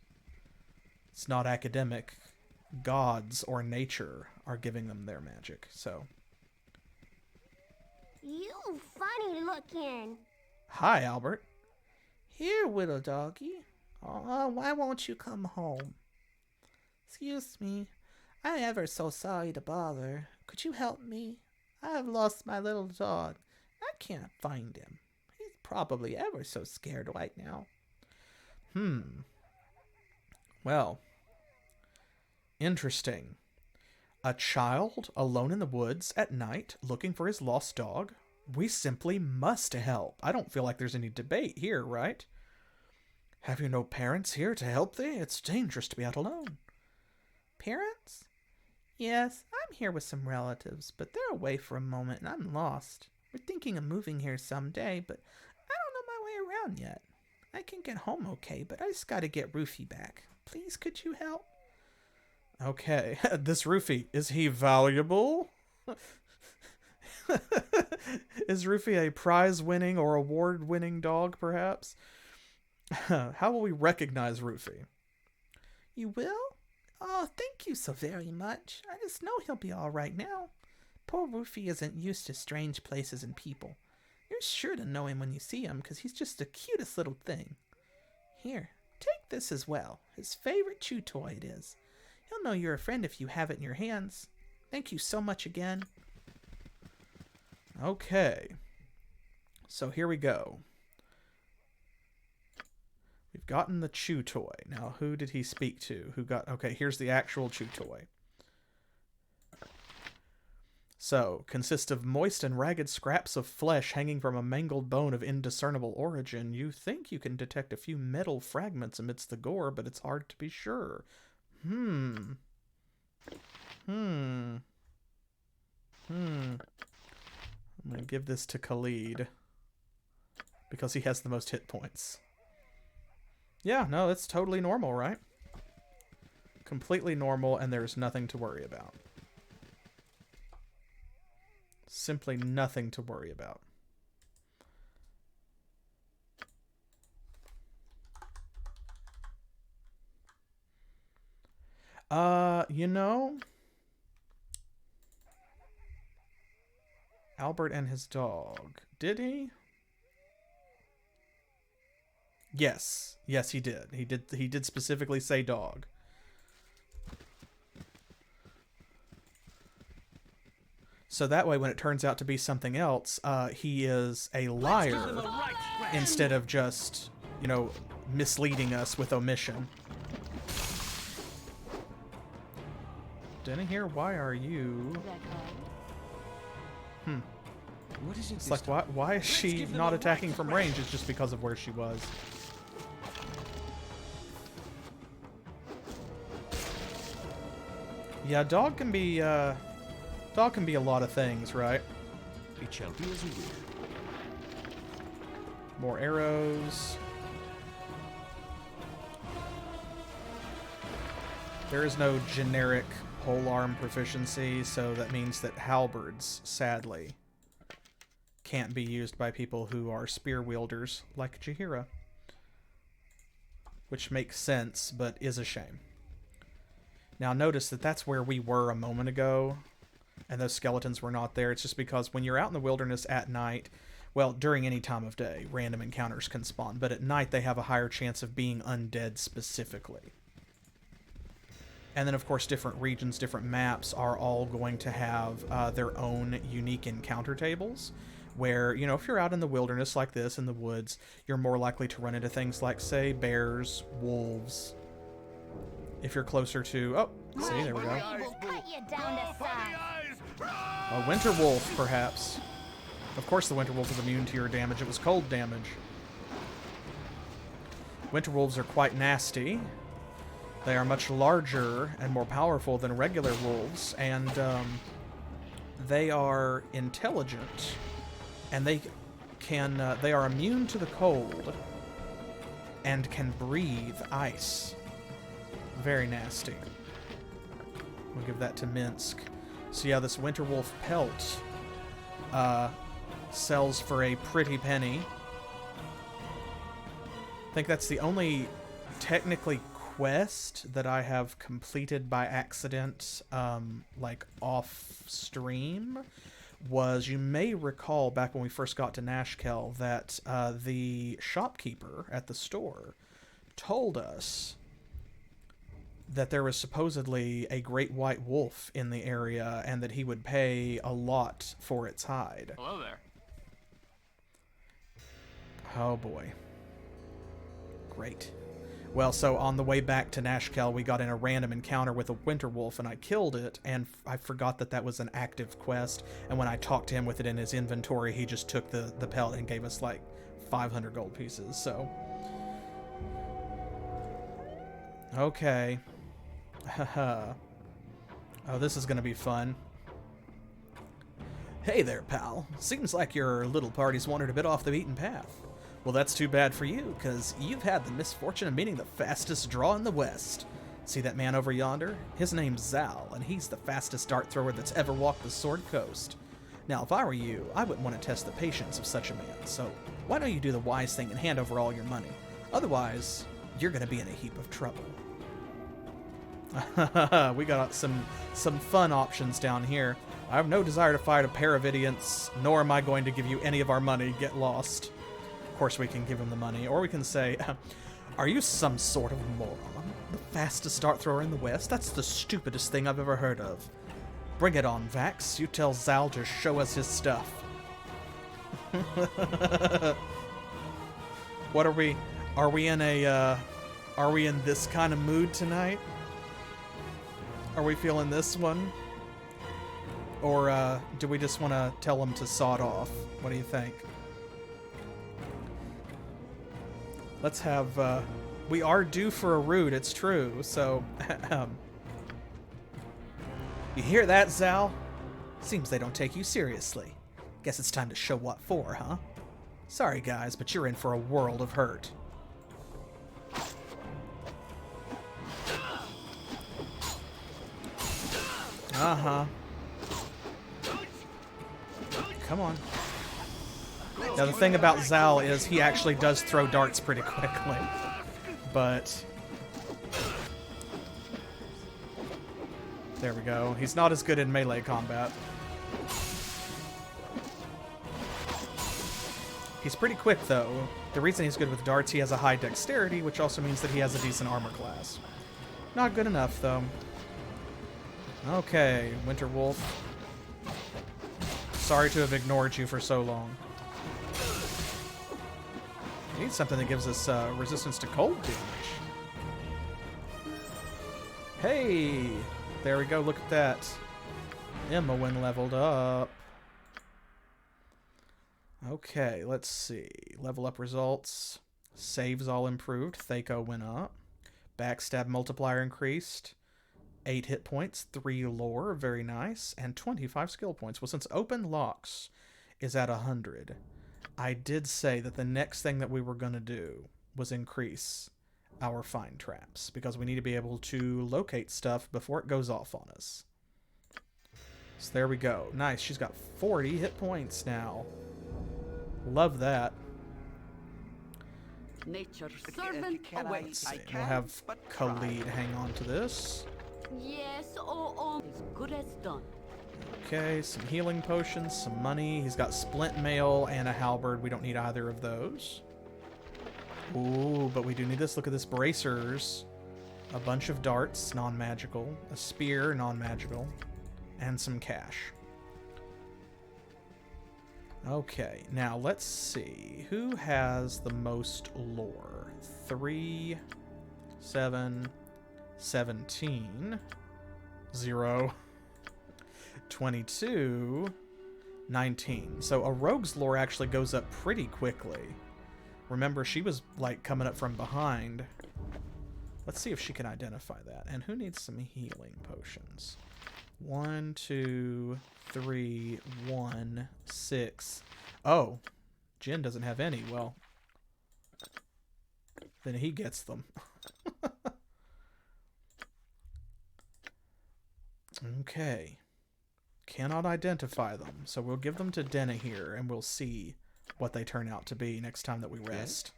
A: It's not academic. Gods or nature are giving them their magic, so...
G: You funny looking.
A: Hi, Albert.
H: Here, little doggy. Oh, why won't you come home? Excuse me. I'm ever so sorry to bother. Could you help me? I have lost my little dog. I can't find him. He's probably ever so scared right now.
A: Well. Interesting. A child alone in the woods at night looking for his lost dog? We simply must help. I don't feel like there's any debate here, right? Have you no parents here to help thee? It's dangerous to be out alone.
H: Parents? Yes, I'm here with some relatives, but they're away for a moment and I'm lost. We're thinking of moving here someday, but I don't know my way around yet. I can get home okay, but I just gotta get Rufy back. Please, could you help?
A: Okay, this Rufy, is he valuable? Is Rufy a prize-winning or award-winning dog, perhaps? How will we recognize Rufy?
H: You will? Oh, thank you so very much. I just know he'll be all right now. Poor Rufy isn't used to strange places and people. You're sure to know him when you see him, because he's just the cutest little thing. Here, take this as well. His favorite chew toy it is. He'll know you're a friend if you have it in your hands. Thank you so much again.
A: Okay. So here we go. We've gotten the chew toy. Now, who did he speak to? Who got... Okay, here's the actual chew toy. So, consists of moist and ragged scraps of flesh hanging from a mangled bone of indiscernible origin. You think you can detect a few metal fragments amidst the gore, but it's hard to be sure. I'm going to give this to Khalid, because he has the most hit points. Yeah, no, it's totally normal, right? Completely normal, and there's nothing to worry about. Simply nothing to worry about. You know, Albert and his dog. Did he? Yes. Yes, he did. He did specifically say dog. So that way, when it turns out to be something else, he is a liar instead of just, you know, misleading us with omission. Didn't hear. Why are you?
B: What is it?
A: It's like, why is she not attacking from range? It's just because of where she was. Yeah, dog can be a lot of things, right? More arrows. There is no generic polearm proficiency, so that means that halberds, sadly, can't be used by people who are spear wielders like Jaheira. Which makes sense, but is a shame. Now notice that that's where we were a moment ago, and those skeletons were not there. It's just because when you're out in the wilderness at night, well, during any time of day, random encounters can spawn, but at night they have a higher chance of being undead specifically. And then, of course, different regions, different maps are all going to have their own unique encounter tables, where, you know, if you're out in the wilderness like this, in the woods, you're more likely to run into things like, say, bears, wolves. If you're closer to... Oh, see, there we go. A winter wolf, perhaps. Of course the winter wolf is immune to your damage. It was cold damage. Winter wolves are quite nasty. They are much larger and more powerful than regular wolves, and they are intelligent, and they are immune to the cold and can breathe ice. Very nasty. We'll give that to Minsk. So yeah, this winter wolf pelt sells for a pretty penny. I think that's the only technically quest that I have completed by accident, like off stream, was, you may recall back when we first got to Nashkel that the shopkeeper at the store told us that there was supposedly a great white wolf in the area and that he would pay a lot for its hide.
I: Hello there.
A: Oh boy. Great. Well, so on the way back to Nashkel, we got in a random encounter with a winter wolf, and I killed it, and I forgot that that was an active quest, and when I talked to him with it in his inventory, he just took the pelt and gave us, like, 500 gold pieces, so... Okay. Haha. Oh, this is gonna be fun. Hey there, pal. Seems like your little party's wandered a bit off the beaten path. Well, that's too bad for you, because you've had the misfortune of meeting the fastest draw in the West. See that man over yonder? His name's Zal, and he's the fastest dart thrower that's ever walked the Sword Coast. Now, if I were you, I wouldn't want to test the patience of such a man, so why don't you do the wise thing and hand over all your money? Otherwise, you're going to be in a heap of trouble. We got some fun options down here. I have no desire to fight a pair of idiots, nor am I going to give you any of our money. Get lost. Of course, we can give him the money, or we can say, are you some sort of moron? The fastest dart thrower in the West? That's the stupidest thing I've ever heard of. Bring it on, Vax. You tell Zal to show us his stuff. What are we? Are we in this kind of mood tonight? Are we feeling this one? Or do we just want to tell him to sod off? What do you think? Let's have, we are due for a root, it's true, so, you hear that, Zal? Seems they don't take you seriously. Guess it's time to show what for, huh? Sorry, guys, but you're in for a world of hurt. Uh-huh. Come on. Now, the thing about Zal is he actually does throw darts pretty quickly. But... there we go. He's not as good in melee combat. He's pretty quick, though. The reason he's good with darts, he has a high dexterity, which also means that he has a decent armor class. Not good enough, though. Okay, Winter Wolf. Sorry to have ignored you for so long. We need something that gives us resistance to cold damage. Hey! There we go, look at that. Emma when leveled up. Okay, let's see. Level up results. Saves all improved. Thaco went up. Backstab multiplier increased. 8 hit points, 3 lore, very nice, and 25 skill points. Well, since open locks is at 100, I did say that the next thing that we were going to do was increase our find traps, because we need to be able to locate stuff before it goes off on us. So there we go. Nice, she's got 40 hit points now. Love that.
I: Nature's servant awaits.
A: We'll have Khalid hang on to this.
I: Yes, as good as done.
A: Okay, some healing potions, some money. He's got splint mail and a halberd. We don't need either of those. Ooh, but we do need this. Look at this. Bracers. A bunch of darts, non-magical. A spear, non-magical. And some cash. Okay, now let's see. Who has the most lore? 3, 7, 17, 0, 22, 19. So a rogue's lore actually goes up pretty quickly. Remember, she was like coming up from behind. Let's see if she can identify that. And who needs some healing potions? 1, 2, 3, 1, 6. Oh, Jin doesn't have any. Well, then he gets them. Okay. Cannot identify them, so we'll give them to Denna here, and we'll see what they turn out to be next time that we rest.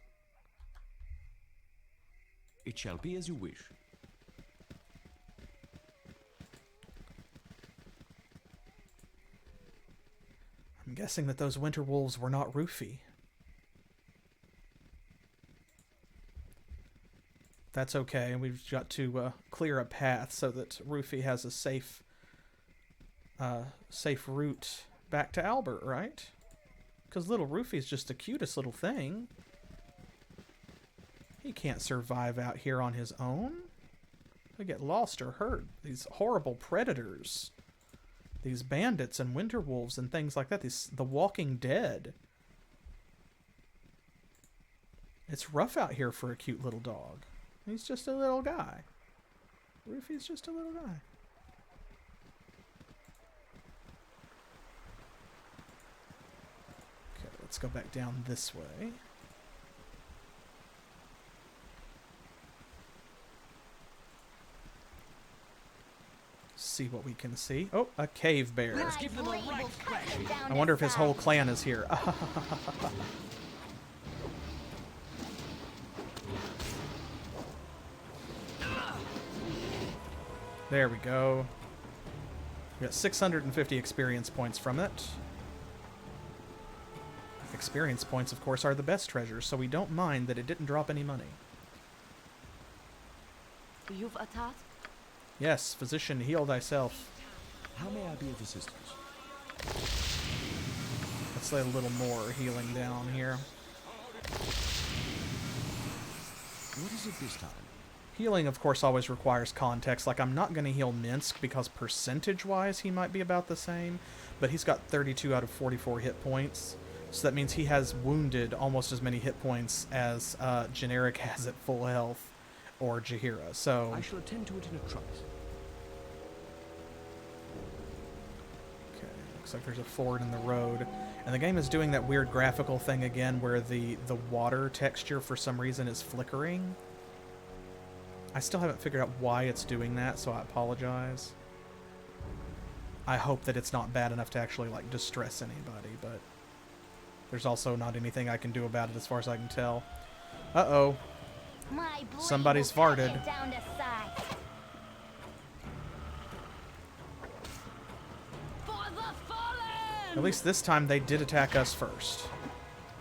B: It shall be as you wish.
A: I'm guessing that those winter wolves were not roofy. That's okay, and we've got to clear a path so that Rufy has a safe route back to Albert, right? Because little Rufy's just the cutest little thing. He can't survive out here on his own. He'll get lost or hurt. These horrible predators. These bandits and winter wolves and things like that. The Walking Dead. It's rough out here for a cute little dog. He's just a little guy. Rufy's just a little guy. Okay, let's go back down this way. see what we can see. Oh, a cave bear.
D: My blade will cut you down
A: I wonder
D: to
A: if his whole
D: size.
A: clan is here. There we go. We got 650 experience points from it. Experience points, of course, are the best treasures, so we don't mind that it didn't drop any money.
I: You've a task?
A: Yes, physician, heal thyself.
B: How may I be of assistance?
A: Let's lay a little more healing down here.
B: What is it this time?
A: Healing, of course, always requires context. Like, I'm not going to heal Minsk because percentage-wise he might be about the same, but he's got 32 out of 44 hit points. So that means he has wounded almost as many hit points as Generic has at full health, or Jaheira. So
B: I shall attend to it in a trice.
A: okay, looks like there's a ford in the road, and the game is doing that weird graphical thing again, where the water texture for some reason is flickering. I still haven't figured out why it's doing that, so I apologize. I hope that it's not bad enough to actually like distress anybody, but there's also not anything I can do about it as far as I can tell. Uh-oh.
D: My blade
A: Somebody's
D: will cut
A: farted.
D: you down to size.
I: For the fallen!
A: At least this time they did attack us first.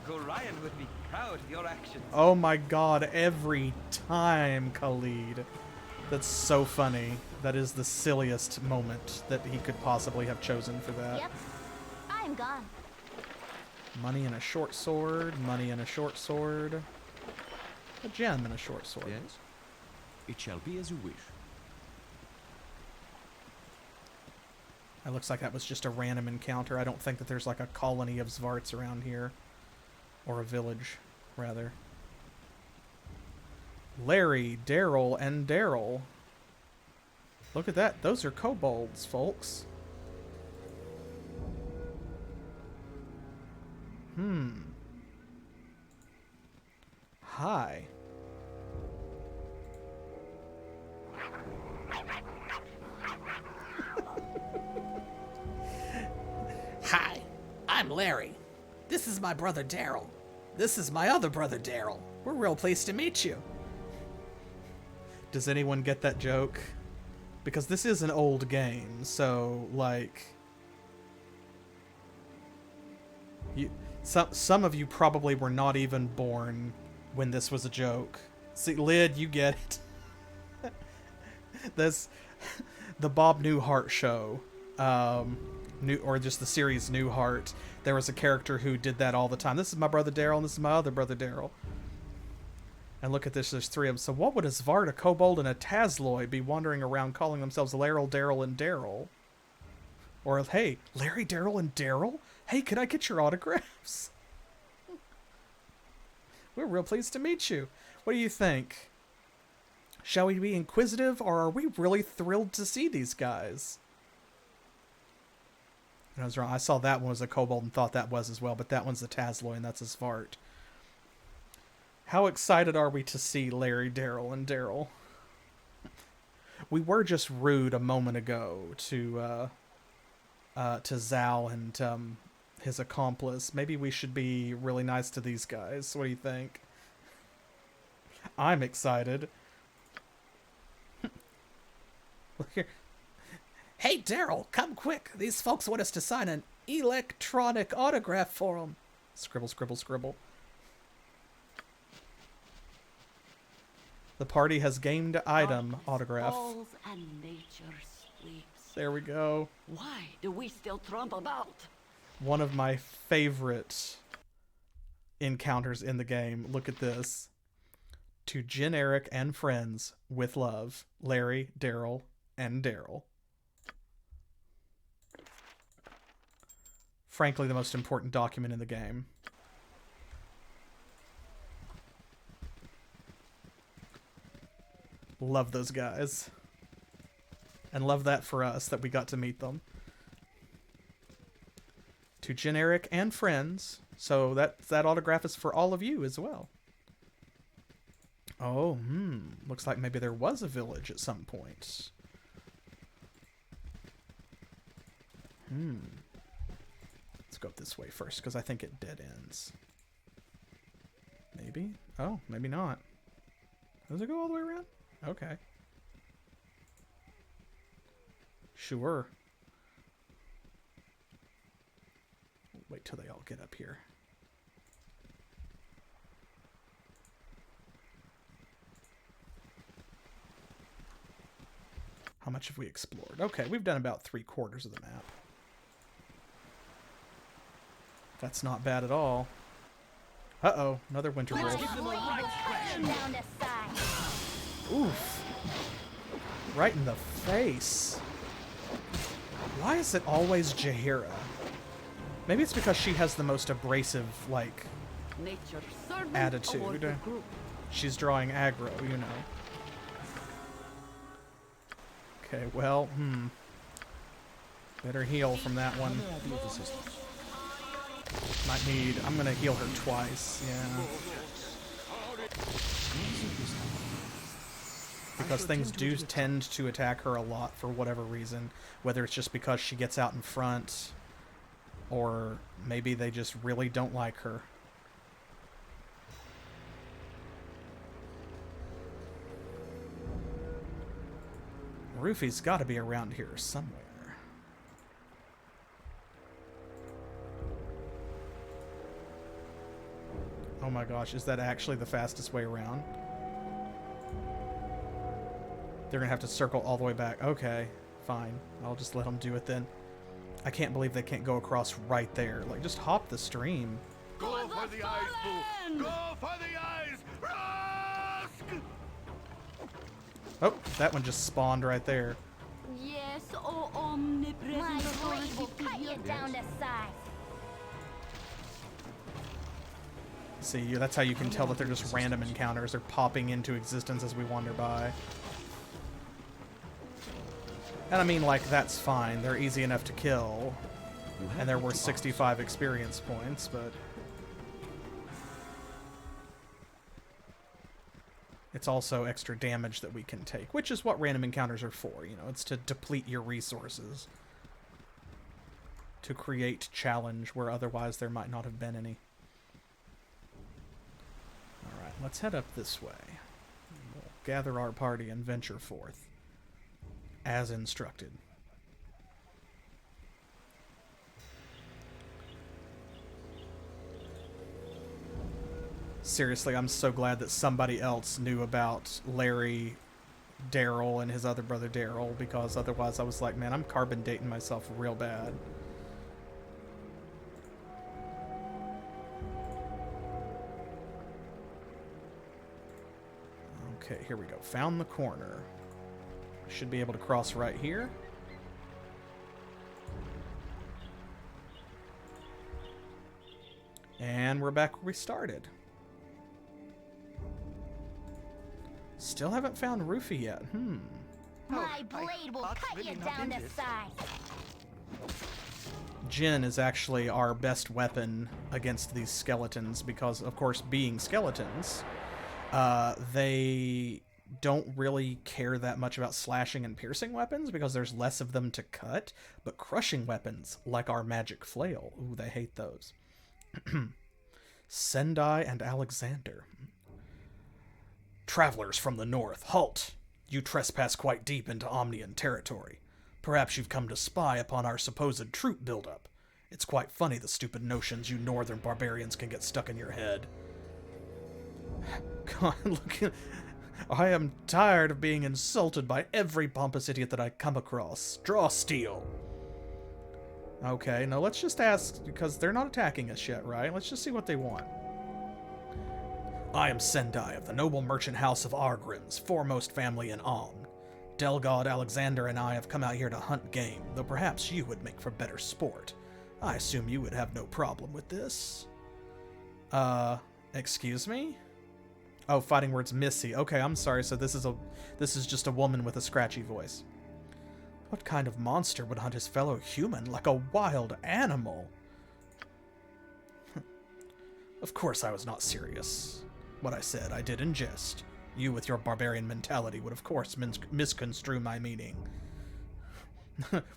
J: Gorion would be proud of your actions.
A: Oh my god, every time, Khalid. That's so funny. That is the silliest moment that he could possibly have chosen for that.
D: Yep, I'm gone.
A: Money and a short sword, money and a short sword. A gem and a short sword.
B: Yes? It shall be as you wish.
A: That looks like that was just a random encounter. I don't think that there's like a colony of Zvarts around here. Or a village, rather. Larry, Daryl, and Daryl. Look at that. Those are kobolds, folks. Hi.
H: Hi, I'm Larry. This is my brother Daryl. This is my other brother Daryl. We're real pleased to meet you.
A: Does anyone get that joke? Because this is an old game, so like some of you probably were not even born when this was a joke. See, Lid, you get it. That's the Bob Newhart show. Or just the series Newhart. There was a character who did that all the time. This is my brother Daryl, and this is my other brother Daryl. And look at this, there's three of them. So what would a Zvart, a Kobold, and a Tazloy be wandering around calling themselves Laryl, Daryl, and Daryl? Or, hey, Larry, Daryl, and Daryl? Hey, can I get your autographs? We're real pleased to meet you. What do you think? Shall we be inquisitive, or are we really thrilled to see these guys? I was wrong. I saw that one was a Kobold and thought that was as well, but that one's the Tazloy, and that's a Zvart. How excited are we to see Larry, Daryl, and Daryl? We were just rude a moment ago to Zal and his accomplice. Maybe we should be really nice to these guys. What do you think? I'm excited. Look here.
H: Hey Daryl, come quick. These folks want us to sign an electronic autograph for them.
A: Scribble, scribble, scribble. The party has gained item autograph.
I: Falls and nature sleeps.
A: There we go.
I: Why do we still trump about?
A: One of my favorite encounters in the game. Look at this. To Jen, Eryk, and friends with love, Larry, Daryl, and Daryl. Frankly, the most important document in the game. Love those guys. And love that for us, that we got to meet them. To Jen, Eryk, and friends. So that autograph is for all of you as well. Oh, looks like maybe there was a village at some point. Let's go up this way first, because I think it dead ends. Maybe? Oh, maybe not. Does it go all the way around? Okay. Sure. Wait till they all get up here. How much have we explored? Okay, we've done about 3/4 of the map. That's not bad at all. Uh-oh, another winter wolf. Oof. Right in the face. Why is it always Jaheira? Maybe it's because she has the most abrasive, like, attitude. She's drawing aggro, you know. Okay, well, better heal from that one. Might need... I'm gonna heal her twice, yeah. Because things do tend to attack her a lot for whatever reason. Whether it's just because she gets out in front, or maybe they just really don't like her. Rufy's got to be around here somewhere. Oh my gosh, is that actually the fastest way around? They're going to have to circle all the way back. Okay, fine. I'll just let them do it then. I can't believe they can't go across right there. Like, just hop the stream.
F: Go for the eyes, Boo! Go for the eyes! Rusk!
A: Oh, that one just spawned right there.
I: Yes, oh omnipresent
D: My blade
I: authority
D: will cut you down to size.
A: See, that's how you can tell that they're just random encounters. They're popping into existence as we wander by. And I mean, like, that's fine. They're easy enough to kill. And they're worth 65 experience points, but... it's also extra damage that we can take, which is what random encounters are for, you know. It's to deplete your resources. To create challenge where otherwise there might not have been any. Alright, let's head up this way. We'll gather our party and venture forth. As instructed. Seriously, I'm so glad that somebody else knew about Larry, Daryl, and his other brother Daryl, because otherwise I was like, man, I'm carbon dating myself real bad. Okay, here we go. Found the corner. Should be able to cross right here. And we're back where we started. Still haven't found Rufy yet.
D: My blade will cut you down to size.
A: Jinn is actually our best weapon against these skeletons because, of course, being skeletons, they don't really care that much about slashing and piercing weapons because there's less of them to cut, but crushing weapons, like our magic flail, ooh, they hate those. Sendai and Alexander. Travelers from the north, halt! You trespass quite deep into Omnian territory. Perhaps you've come to spy upon our supposed troop buildup. It's quite funny the stupid notions you northern barbarians can get stuck in your head. God, look, I am tired of being insulted by every pompous idiot that I come across. Draw steel. Okay, no, let's just ask, because they're not attacking us yet, right? Let's just see what they want. I am Sendai of the noble merchant house of Argrim's, foremost family in Amn. Delgod, Alexander, and I have come out here to hunt game, though perhaps you would make for better sport. I assume you would have no problem with this. Excuse me? Oh, fighting words Missy. Okay, I'm sorry, so this is just a woman with a scratchy voice. What kind of monster would hunt his fellow human like a wild animal? Of course I was not serious. What I said, I did in jest. You with your barbarian mentality would of course misconstrue my meaning.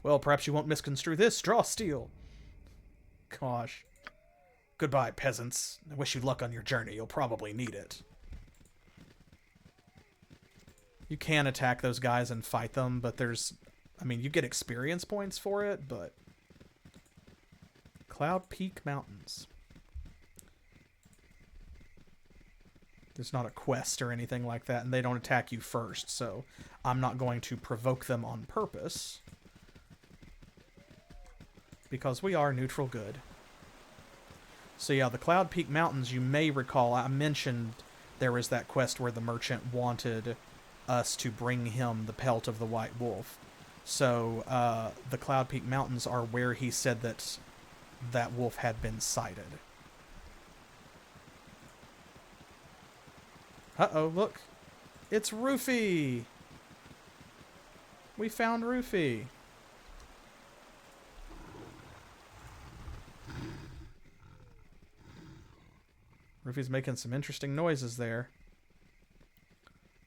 A: Well, perhaps you won't misconstrue this. Draw steel. Gosh. Goodbye, peasants. I wish you luck on your journey. You'll probably need it. You can attack those guys and fight them, but there's... I mean, you get experience points for it, but... Cloud Peak Mountains. There's not a quest or anything like that, and they don't attack you first, so I'm not going to provoke them on purpose. Because we are neutral good. So yeah, the Cloud Peak Mountains, you may recall, I mentioned there was that quest where the merchant wanted us to bring him the pelt of the White Wolf. So the Cloud Peak Mountains are where he said that that wolf had been sighted. Uh-oh, look. It's Rufy! We found Rufy. Rufy's making some interesting noises there.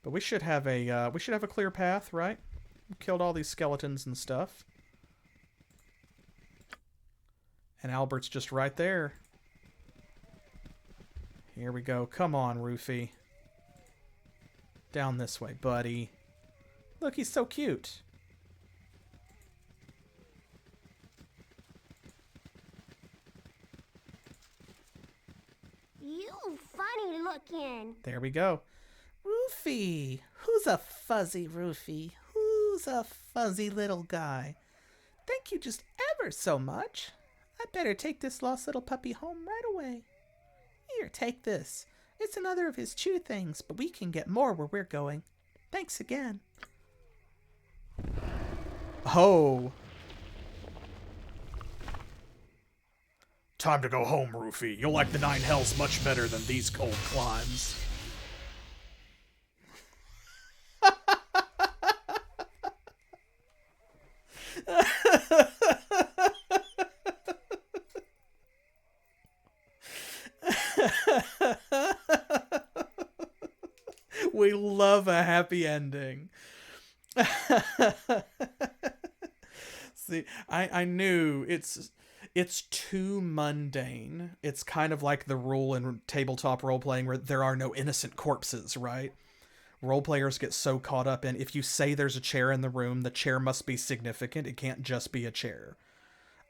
A: But we should have a clear path, right? We killed all these skeletons and stuff. And Albert's just right there. Here we go. Come on, Rufy. Down this way, buddy. Look, he's so cute.
G: You funny looking.
A: There we go.
H: Rufy! Who's a fuzzy Rufy? Who's a fuzzy little guy? Thank you just ever so much. I'd better take this lost little puppy home right away. Here, take this. It's another of his chew things, but we can get more where we're going. Thanks again.
A: Oh. Time to go home, Rufy. You'll like the Nine Hells much better than these cold climes. We love a happy ending. See, I knew it's too mundane. It's kind of like the rule in tabletop role-playing where there are no innocent corpses, right? Role-players get so caught up in, if you say there's a chair in the room, the chair must be significant. It can't just be a chair.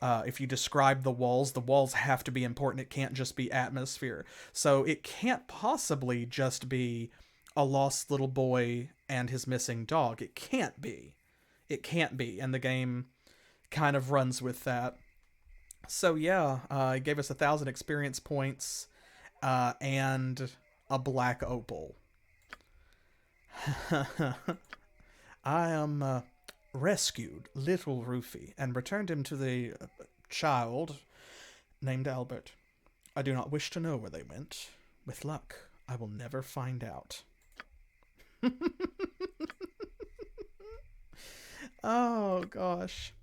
A: If you describe the walls have to be important. It can't just be atmosphere. So it can't possibly just be a lost little boy and his missing dog. It can't be. It can't be. And the game kind of runs with that. So yeah, it gave us 1,000 experience points and a black opal. I am rescued little Rufy and returned him to the child named Albert. I do not wish to know where they went. With luck, I will never find out. Oh gosh.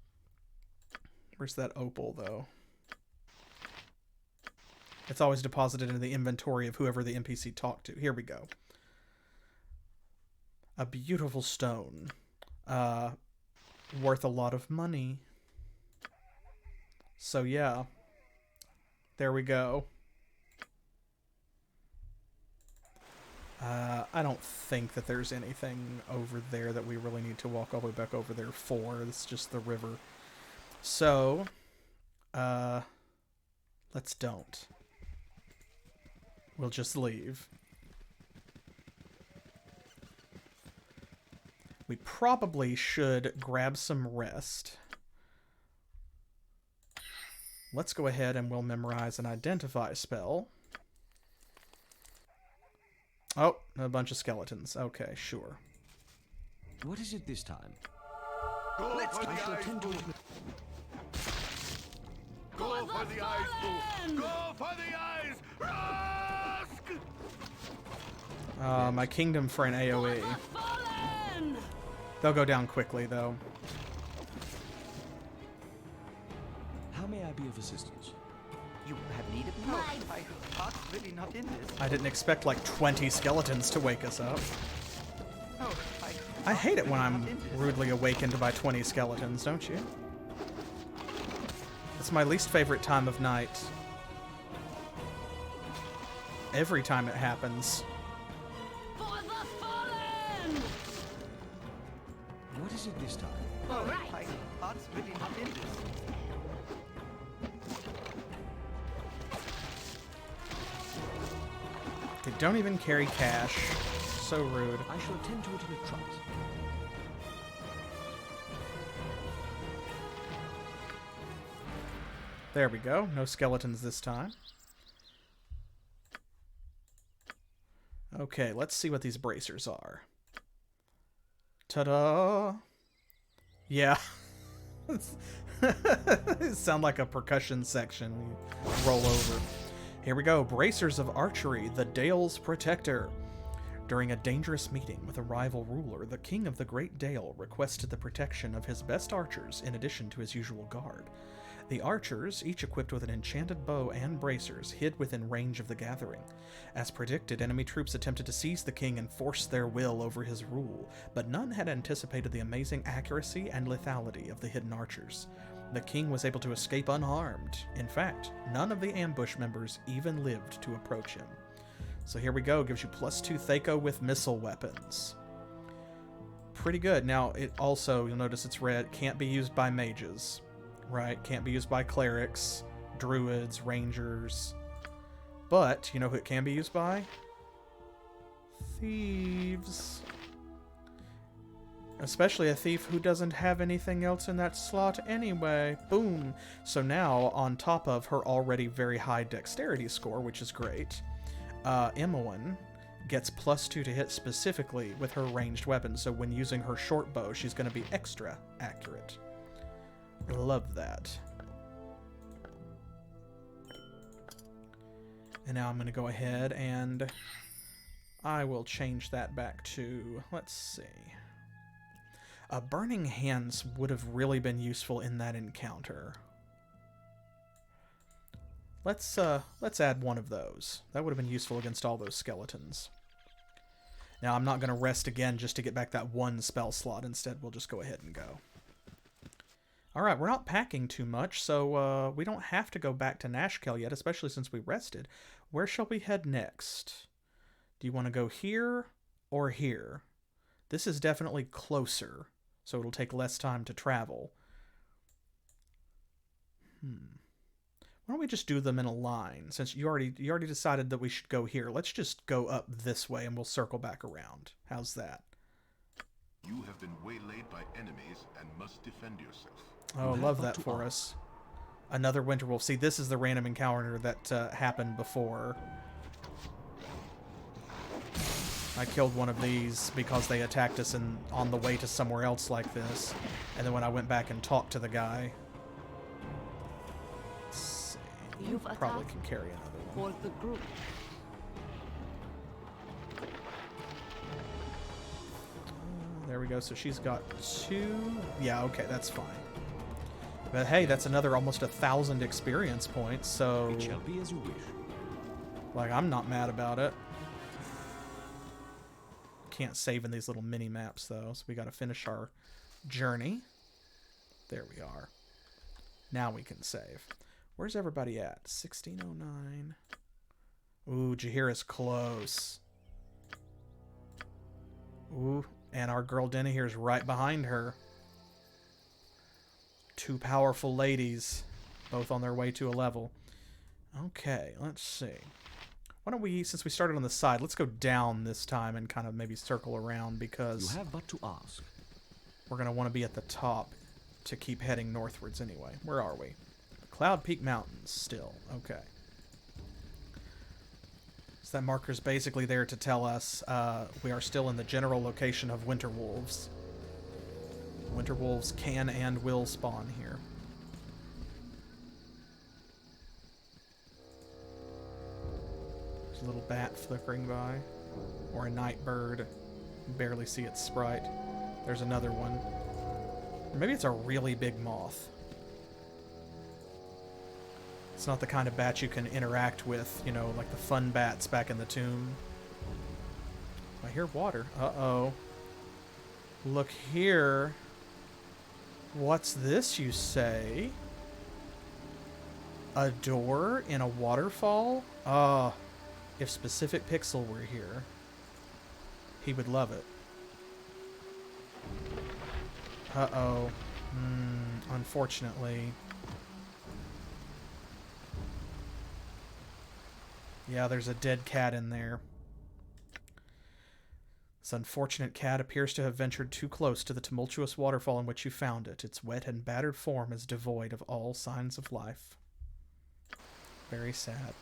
A: Where's that opal though? It's always deposited in the inventory of whoever the NPC talked to. Here we go. A beautiful stone. Worth a lot of money. So yeah. There we go. I don't think that there's anything over there that we really need to walk all the way back over there for. It's just the river. So, let's don't. We'll just leave. We probably should grab some rest. Let's go ahead and we'll memorize an identify spell. Oh, a bunch of skeletons. Okay, sure.
B: What is it this time?
F: Let's get Go for the eyes, Boo! Go for the eyes! Rusk!
A: My kingdom for an AoE. They'll go down quickly, though.
B: How may I be of assistance?
J: You have need of me? My heart's really not in this.
A: I didn't expect like 20 skeletons to wake us up.
J: Oh,
A: I hate it when I'm rudely awakened by 20 skeletons, don't you? It's my least favorite time of night. Every time it happens.
I: For the fallen!
B: What is it this time?
J: Oh, my heart's really not in this.
A: They don't even carry cash. So rude.
B: I shall attend to it in a trot.
A: There we go. No skeletons this time. Okay, let's see what these bracers are. Ta-da! Yeah. It sound like a percussion section. We roll over. Here we go. Bracers of Archery, the Dale's Protector. During a dangerous meeting with a rival ruler, the king of the Great Dale requested the protection of his best archers in addition to his usual guard. The archers, each equipped with an enchanted bow and bracers, hid within range of the gathering. As predicted, enemy troops attempted to seize the king and force their will over his rule, but none had anticipated the amazing accuracy and lethality of the hidden archers. The king was able to escape unharmed. In fact, none of the ambush members even lived to approach him. So here we go, gives you +2 Thaco with missile weapons. Pretty good. Now, it also, you'll notice it's red, can't be used by mages. Right, can't be used by clerics, druids, rangers. But, you know who it can be used by? Thieves. Especially a thief who doesn't have anything else in that slot anyway. Boom. So now, on top of her already very high dexterity score, which is great, Imoen gets +2 to hit specifically with her ranged weapon. So when using her short bow, she's going to be extra accurate. Love that. And now I'm going to go ahead and I will change that back to, let's see. Burning Hands would have really been useful in that encounter. Let's add one of those. That would have been useful against all those skeletons. Now I'm not going to rest again just to get back that one spell slot. Instead, we'll just go ahead and go. Alright, we're not packing too much, so we don't have to go back to Nashkel yet, especially since we rested. Where shall we head next? Do you want to go here or here? This is definitely closer, so it'll take less time to travel. Why don't we just do them in a line? Since you already decided that we should go here, let's just go up this way and we'll circle back around. How's that?
F: You have been waylaid by enemies and must defend yourself.
A: Oh, love that for us. Another winter wolf. See, this is the random encounter that happened before. I killed one of these because they attacked us on the way to somewhere else like this. And then when I went back and talked to the guy... Let's see. You probably can carry another one.
I: For the group.
A: There we go. So she's got 2. Yeah, okay, that's fine. But hey, that's another almost 1,000 experience points, so...
B: It shall be as you wish.
A: Like, I'm not mad about it. Can't save in these little mini-maps, though, so we gotta finish our journey. There we are. Now we can save. Where's everybody at? 1609. Ooh, Jaheira's close. Ooh, and our girl Dennehyre's right behind her. 2 powerful ladies, both on their way to a level. Okay, let's see. Why don't we, since we started on the side, let's go down this time and kind of maybe circle around because...
B: You have but to ask.
A: We're going to want to be at the top to keep heading northwards anyway. Where are we? Cloud Peak Mountains still. Okay. So that marker's basically there to tell us we are still in the general location of winter wolves. Winter wolves can and will spawn here. There's a little bat flickering by. Or a night bird. You barely see its sprite. There's another one. Or maybe it's a really big moth. It's not the kind of bat you can interact with, you know, like the fun bats back in the tomb. I hear water. Uh-oh. Look here. What's this, you say? A door in a waterfall? Ah, if Specific Pixel were here, he would love it. Uh-oh. Unfortunately. Yeah, there's a dead cat in there. This unfortunate cat appears to have ventured too close to the tumultuous waterfall in which you found it. Its wet and battered form is devoid of all signs of life. Very sad.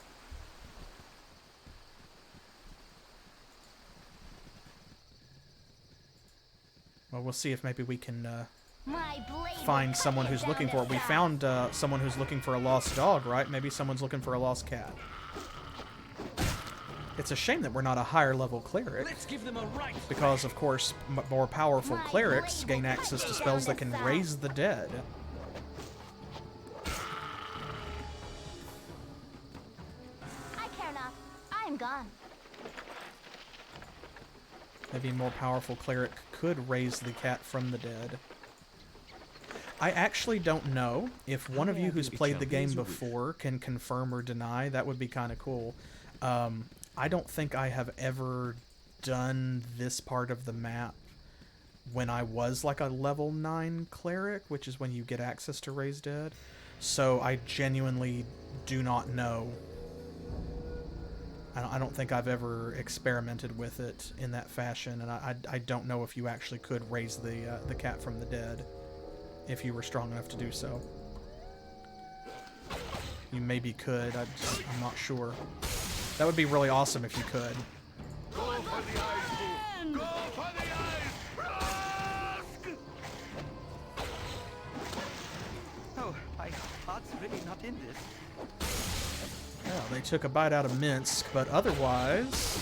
A: Well, we'll see if maybe we can find someone who's looking for it. We found someone who's looking for a lost dog, right? Maybe someone's looking for a lost cat. It's a shame that we're not a higher level cleric.
B: Let's give them a right.
A: Because, of course, more powerful clerics gain access to spells that can raise the dead.
D: I care not. I am gone.
A: Maybe a more powerful cleric could raise the cat from the dead. I actually don't know. If one of you who's played the game before can confirm or deny, that would be kind of cool. I don't think I have ever done this part of the map when I was like a level 9 cleric, which is when you get access to raise dead. So I genuinely do not know. I don't think I've ever experimented with it in that fashion, and I don't know if you actually could raise the cat from the dead if you were strong enough to do so. You maybe could. I'm not sure. That would be really awesome if you could.
F: Go for the eyes, fool! Go for the eyes! Rusk!
J: Oh, my heart's really not in this.
A: Well, they took a bite out of Minsk, but otherwise,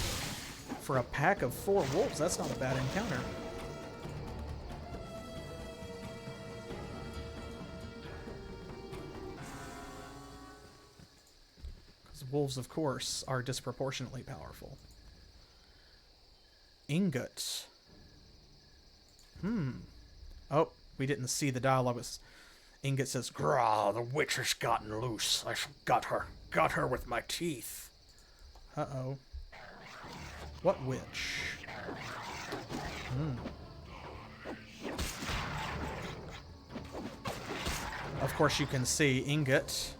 A: for a pack of 4 wolves, that's not a bad encounter. Wolves, of course, are disproportionately powerful. Ingot. Oh, we didn't see the dialogue. Ingot says, "Grah, the witch has gotten loose. I got her with my teeth." Uh-oh. What witch? Of course, you can see Ingot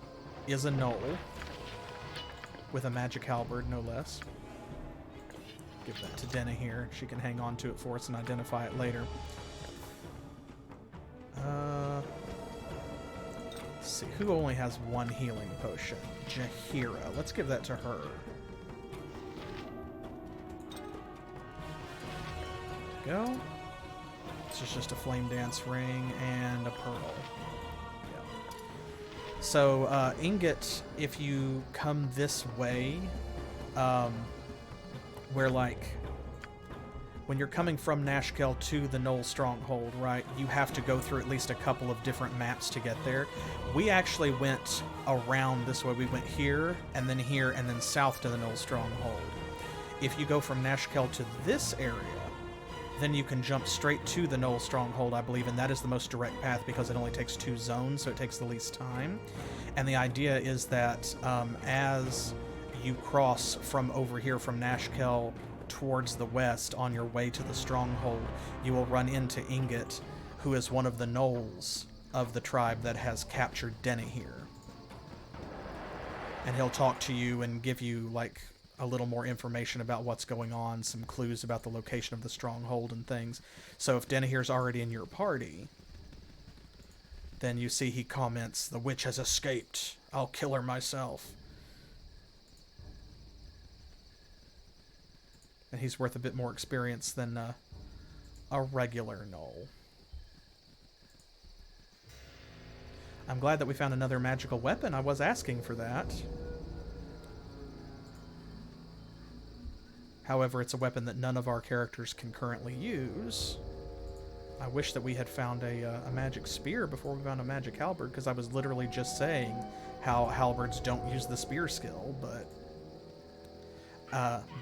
A: is a gnoll. With a magic halberd, no less. Give that to Denna here. She can hang on to it for us and identify it later. Let's see. Who only has 1 healing potion? Jahira. Let's give that to her. There we go. This is just a flame dance ring and a pearl. So, Ingot, if you come this way, where, like, when you're coming from Nashkel to the Knoll Stronghold, right, you have to go through at least a couple of different maps to get there. We actually went around this way. We went here, and then south to the Knoll Stronghold. If you go from Nashkel to this area, then you can jump straight to the Knoll Stronghold, I believe, and that is the most direct path because it only takes 2 zones, so it takes the least time. And the idea is that as you cross from over here from Nashkel towards the west on your way to the Stronghold, you will run into Ingot, who is one of the gnolls of the tribe that has captured Denna here. And he'll talk to you and give you, like, a little more information about what's going on, some clues about the location of the stronghold and things. So if Denahir's already in your party, then you see he comments, "The witch has escaped. I'll kill her myself." And he's worth a bit more experience than a regular gnoll. I'm glad that we found another magical weapon. I was asking for that. However, it's a weapon that none of our characters can currently use. I wish that we had found a magic spear before we found a magic halberd, because I was literally just saying how halberds don't use the spear skill,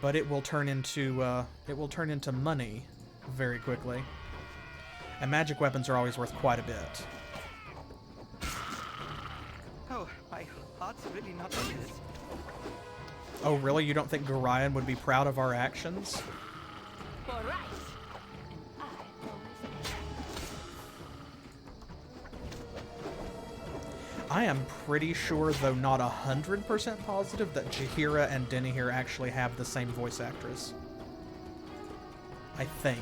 A: but it will turn into money very quickly. And magic weapons are always worth quite a bit.
J: Oh, my heart's really not in this.
A: Oh, really? You don't think Gorion would be proud of our actions?
C: For right. And I always am.
A: I am pretty sure, though not 100% positive, that Jaheira and Denihir actually have the same voice actress. I think.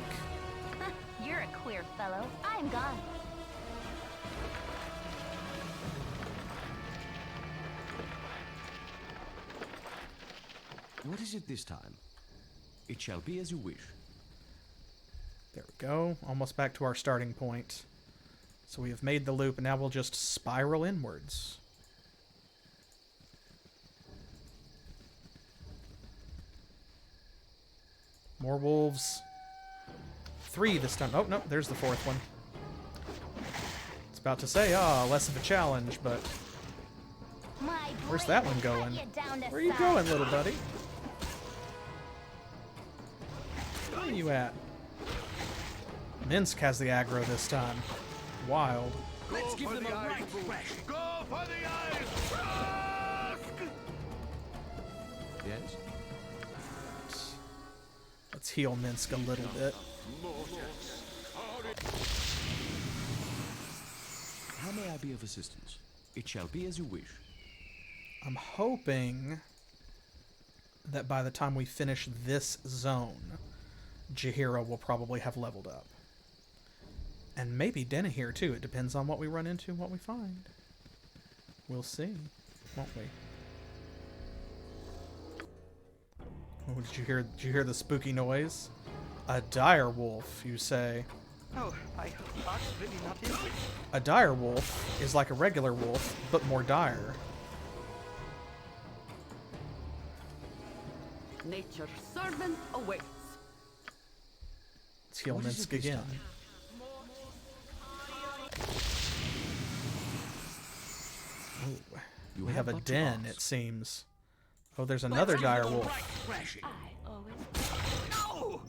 D: You're a queer fellow. I'm gone.
B: What is it this time? It shall be as you wish.
A: There we go. Almost back to our starting point. So we have made the loop, and now we'll just spiral inwards. More wolves. 3 this time. Oh, no, there's the 4th one. It's about to say, less of a challenge, but...
D: My
A: Where's that one going? Where are you going, little buddy? Where are you at? Minsk has the aggro this time. Wild.
B: Let's give them a right thrash.
F: Go for the eyes!
B: Yes?
A: Let's heal Minsk a little bit.
B: How may I be of assistance? It shall be as you wish.
A: I'm hoping that by the time we finish this zone, Jaheira will probably have leveled up. And maybe Denihir too. It depends on what we run into and what we find. We'll see, won't we? Oh, did you hear the spooky noise? A dire wolf, you say?
J: Oh, my heart's really not in this.
A: A dire wolf is like a regular wolf, but more dire.
I: Nature's servant awaits.
A: Let's heal
B: What is
A: Minsk
B: it this
A: again.
B: time?
A: Ooh,
B: You
A: we have a
B: but to
A: den,
B: ask.
A: it seems. Oh, there's another dire wolf.
C: I always
J: No!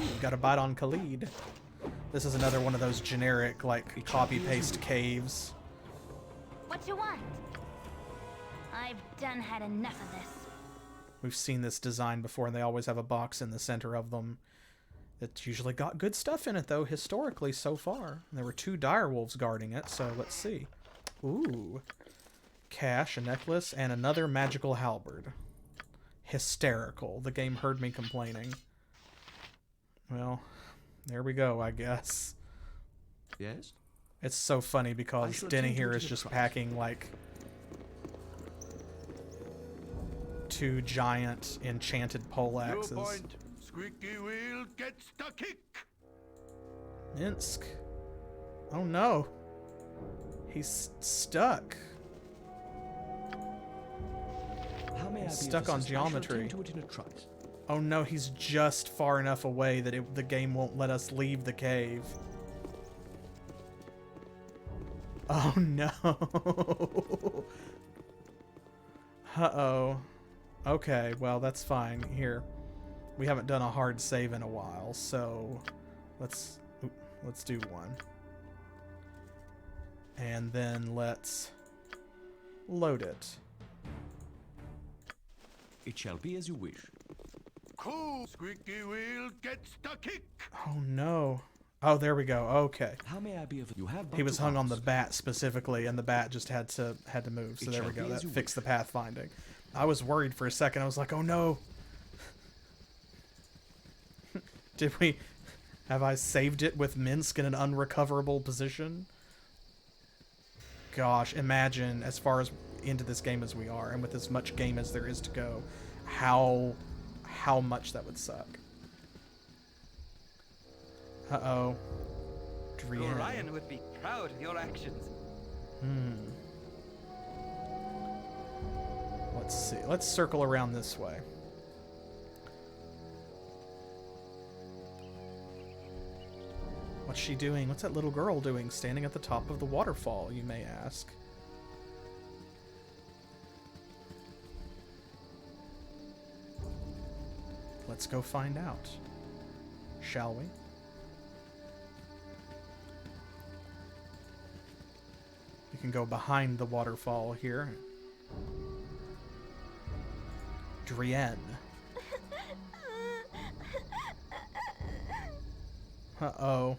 A: Ooh, got a bite on Khalid. This is another one of those generic, like, copy-paste caves.
D: What you want? I've done had enough of this.
A: We've seen this design before, and they always have a box in the center of them. It's usually got good stuff in it, though, historically, so far. There were 2 dire wolves guarding it, so let's see. Ooh. Cash, a necklace, and another magical halberd. Hysterical. The game heard me complaining. Well, there we go, I guess.
B: Yes?
A: It's so funny because
B: shall
A: Denny
B: attend
A: here
B: to
A: is
B: the
A: just
B: price.
A: packing, like, 2 giant enchanted
F: No
A: poleaxes.
F: point. Squeaky wheel gets the kick.
A: Minsk. Oh no. He's stuck.
B: How may I be of
A: Stuck on
B: assistance? I shall
A: geometry.
B: attend to it in a trice.
A: Oh no, he's just far enough away that the game won't let us leave the cave. Oh no. Uh-oh. Okay, well, that's fine. Here. We haven't done a hard save in a while, so let's do one. And then let's load it.
B: It shall be as you wish.
F: Cool. Squeaky wheel gets the kick.
A: Oh no. Oh, there we go. Okay.
B: How may I be of you have but
A: He was
B: to
A: hung on the
B: ask.
A: bat specifically, and the bat just had to move. So
B: It
A: there we
B: shall
A: go.
B: be
A: That
B: as you
A: fixed the
B: wish.
A: pathfinding. I was worried for a second. I was like, oh no. Have I saved it with Minsk in an unrecoverable position? Gosh, imagine as far as into this game as we are, and with as much game as there is to go, how much that would suck. Uh-oh. Dryads.
J: Orion would be proud of your actions.
A: Let's see. Let's circle around this way. What's she doing? What's that little girl doing standing at the top of the waterfall, you may ask? Let's go find out. Shall we? We can go behind the waterfall here. Dryads. Uh-oh.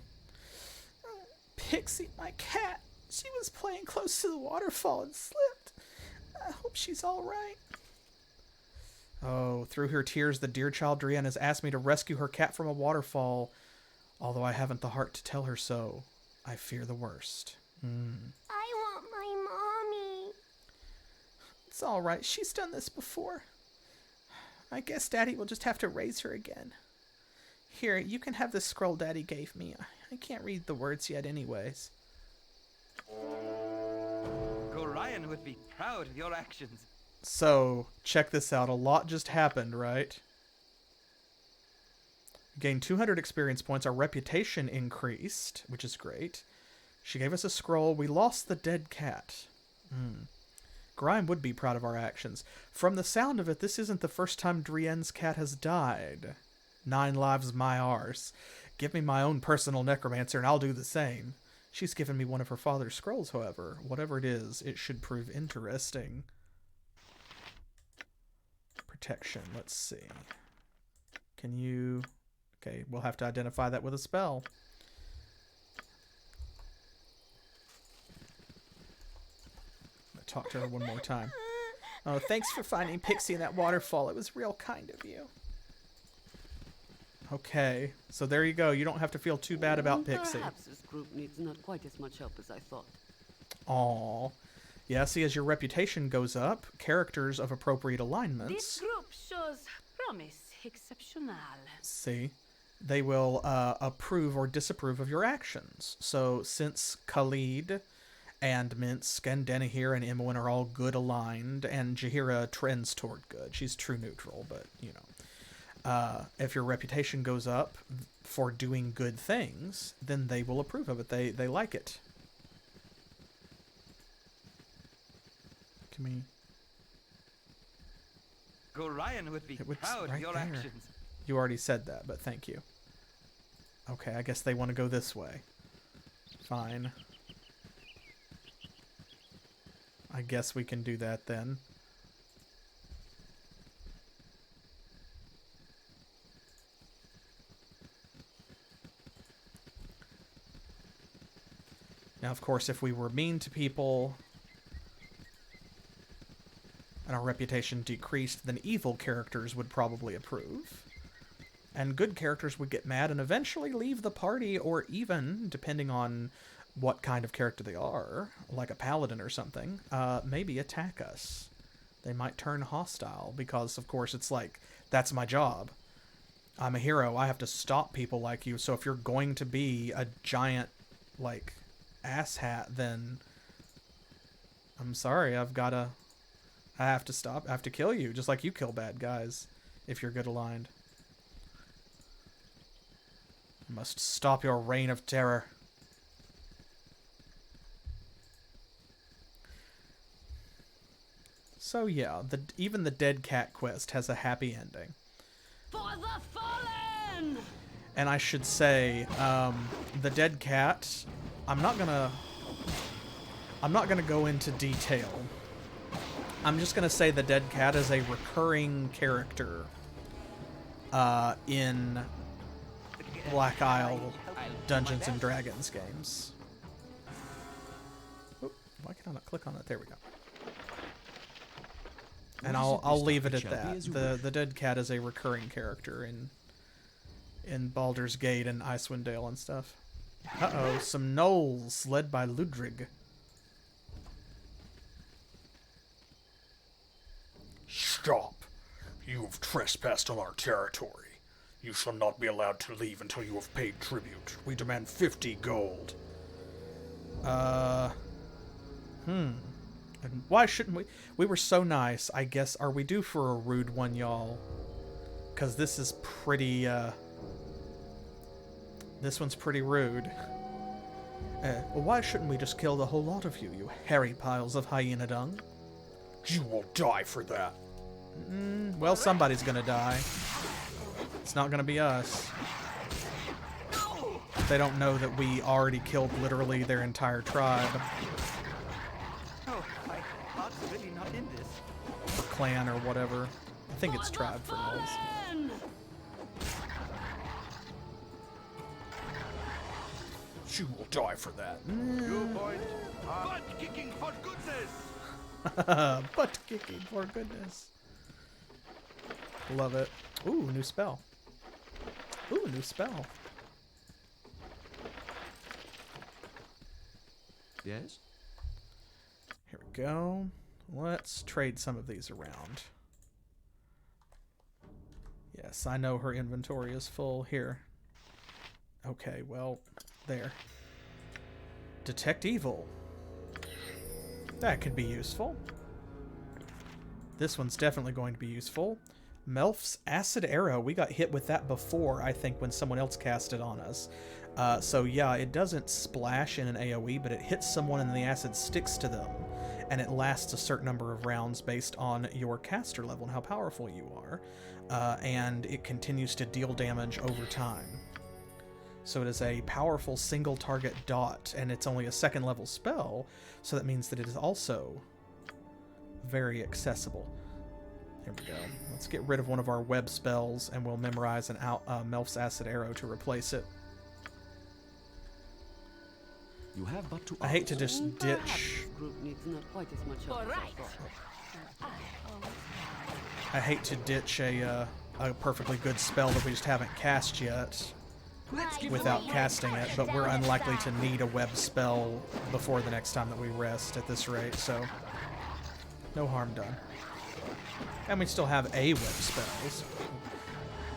H: Pixie, my cat. She was playing close to the waterfall and slipped. I hope she's all right.
A: Oh, through her tears, the dear child Dryads has asked me to rescue her cat from a waterfall, although I haven't the heart to tell her so. I fear the worst.
G: I want my mommy.
H: It's all right. She's done this before. I guess Daddy will just have to raise her again. Here, you can have the scroll Daddy gave me. I can't read the words yet anyways.
J: Gorion would be proud of your actions.
A: So, check this out. A lot just happened, right? Gained 200 experience points. Our reputation increased, which is great. She gave us a scroll. We lost the dead cat. Grime would be proud of our actions. From the sound of it, this isn't the first time Dryads' cat has died. 9 lives my arse. Give me my own personal necromancer and I'll do the same. She's given me one of her father's scrolls, however. Whatever it is, it should prove interesting. Protection, let's see. Can you... Okay, we'll have to identify that with a spell. I'm gonna talk to her one more time.
H: Oh, thanks for finding Pixie in that waterfall. It was real kind of you.
A: Okay, so there you go. You don't have to feel too bad about Pixie.
I: Perhaps this group needs not quite as much help as I thought.
A: Aww. Yeah, see, as your reputation goes up, characters of appropriate
C: This
A: alignments,
C: group shows promise exceptional.
A: see, they will approve or disapprove of your actions. So since Khalid and Minsk and Denahir and Imwin are all good aligned, and Jaheira trends toward good. She's true neutral, but, you know. If your reputation goes up for doing good things, then they will approve of it. They like it. Can we...
J: Gorion would be
A: It was
J: proud of
A: right
J: your
A: there.
J: actions.
A: You already said that, but thank you. Okay, I guess they want to go this way. Fine. I guess we can do that then. Now, of course, if we were mean to people and our reputation decreased, then evil characters would probably approve. And good characters would get mad and eventually leave the party, or even, depending on what kind of character they are, like a paladin or something, maybe attack us. They might turn hostile because, of course, it's like, that's my job. I'm a hero. I have to stop people like you. So if you're going to be a giant, like, asshat, then I'm sorry. I have to stop. I have to kill you, just like you kill bad guys if you're good aligned. I must stop your reign of terror. So yeah, even the dead cat quest has a happy ending.
C: For the fallen!
A: And I should say, the dead cat, I'm not gonna go into detail. I'm just gonna say the dead cat is a recurring character in Black Isle Dungeons and Dragons games. Oop, why can I not click on it? There we go. And I'll leave it at that. The dead cat is a recurring character in Baldur's Gate and Icewind Dale and stuff. Uh-oh, some gnolls led by Ludrig.
F: Stop! You have trespassed on our territory. You shall not be allowed to leave until you have paid tribute. We demand 50 gold.
A: And why shouldn't we? We were so nice. I guess, are we due for a rude one, y'all? Because this is pretty, this one's pretty rude. Well, why shouldn't we just kill the whole lot of you, you hairy piles of hyena dung?
F: You will die for that.
A: Well, somebody's gonna die. It's not gonna be us. They don't know that we already killed literally their entire tribe. clan or whatever. I think it's tribe for gnolls.
C: Fallen!
F: You will die for that.
J: Butt kicking for goodness!
A: Butt kicking for goodness. Love it. Ooh, new spell. Ooh, new spell.
B: Yes?
A: Here we go. Let's trade some of these around. Yes, I know her inventory is full. Here. Okay, well, there. Detect evil. That could be useful. This one's definitely going to be useful. Melf's acid arrow. We got hit with that before, I think, when someone else cast it on us. So yeah, it doesn't splash in an AoE, but it hits someone and the acid sticks to them. And it lasts a certain number of rounds based on your caster level and how powerful you are. And it continues to deal damage over time. So it is a powerful single target dot, and it's only a 2nd level spell, so that means that it is also very accessible. Here we go. Let's get rid of one of our web spells, and we'll memorize an Melf's acid arrow to replace it.
B: You have but to
A: I hate to
B: ask.
A: just
I: Perhaps
A: ditch.
I: this group needs not quite as much help as I
C: Alright.
I: thought.
A: I hate to ditch a perfectly good spell that we just haven't cast yet without casting it, but we're unlikely to need a web spell before the next time that we rest at this rate, so no harm done. And we still have a web spells.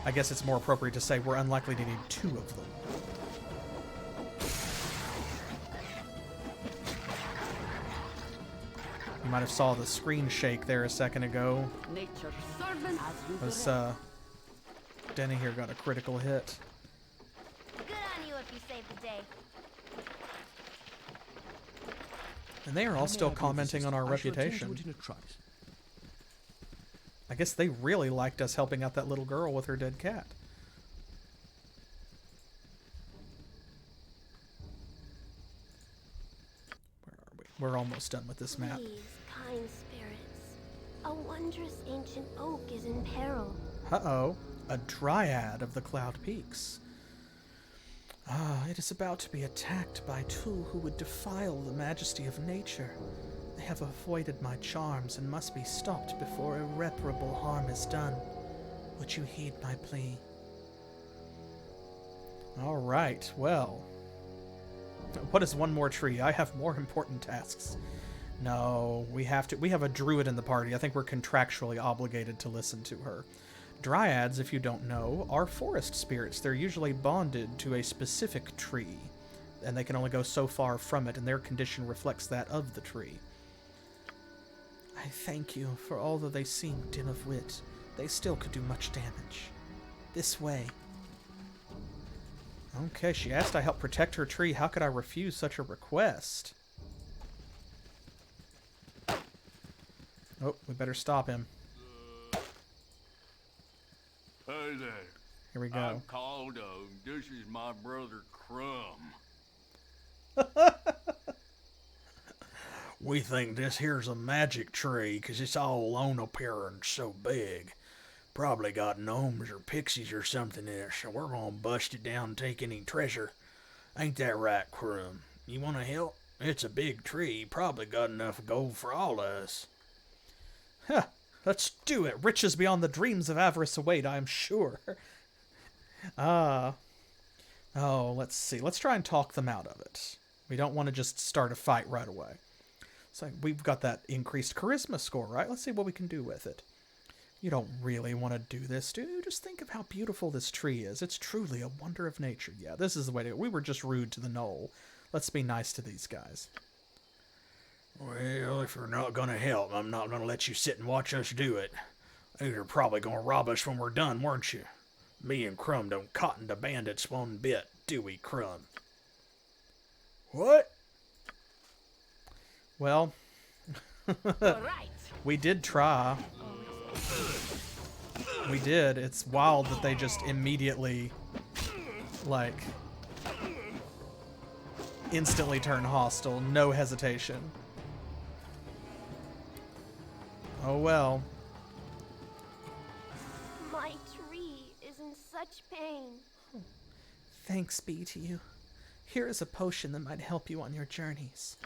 A: I guess it's more appropriate to say we're unlikely to need 2 of them. You might have saw the screen shake there a second ago.
I: Nature's servant as you
A: Was
I: direct.
A: Denny here got a critical hit.
D: Good on you if you saved the day.
A: And they are all still commenting on our
B: I shall attend to
A: reputation.
B: it in a trice.
A: I guess they really liked us helping out that little girl with her dead cat. Where are we? We're almost done with this map.
G: Please, kind spirits. A wondrous ancient oak is in peril.
A: Uh-oh. A Dryad of the Cloud Peaks. Ah, it is about to be attacked by 2 who would defile the majesty of nature. They have avoided my charms and must be stopped before irreparable harm is done. Would you heed my plea? All right, well. What is one more tree? I have more important tasks. No, we have a druid in the party. I think we're contractually obligated to listen to her. Dryads, if you don't know, are forest spirits. They're usually bonded to a specific tree, and they can only go so far from it, and their condition reflects that of the tree. I thank you, for although they seem dim of wit, they still could do much damage. This way. Okay, she asked I help protect her tree. How could I refuse such a request? Oh, we better stop him.
E: Hey there.
A: Here we go.
E: I'm Caldo. This is my brother Crumb.
F: We think this here's a magic tree 'cause it's all alone up here and so big. Probably got gnomes or pixies or something in it, so we're gonna bust it down and take any treasure. Ain't that right, Crumb? You wanna help? It's a big tree. Probably got enough gold for all of us.
A: Huh. Let's do it. Riches beyond the dreams of avarice await, I am sure. Oh, let's see. Let's try and talk them out of it. We don't want to just start a fight right away. So we've got that increased charisma score, right? Let's see what we can do with it. You don't really want to do this, do you? Just think of how beautiful this tree is. It's truly a wonder of nature. Yeah, this is the way to go. We were just rude to the gnoll. Let's be nice to these guys.
F: Well, if you're not gonna help, I'm not gonna let you sit and watch us do it. You're probably gonna rob us when we're done, weren't you? Me and Crumb don't cotton to bandits one bit, do we, Crumb? What?
A: Well,
C: Alright.
A: we did try. We did. It's wild that they just immediately, like, instantly turn hostile. No hesitation. Oh well.
G: pain.
H: Thanks be to you. Here is a potion that might help you on your journeys.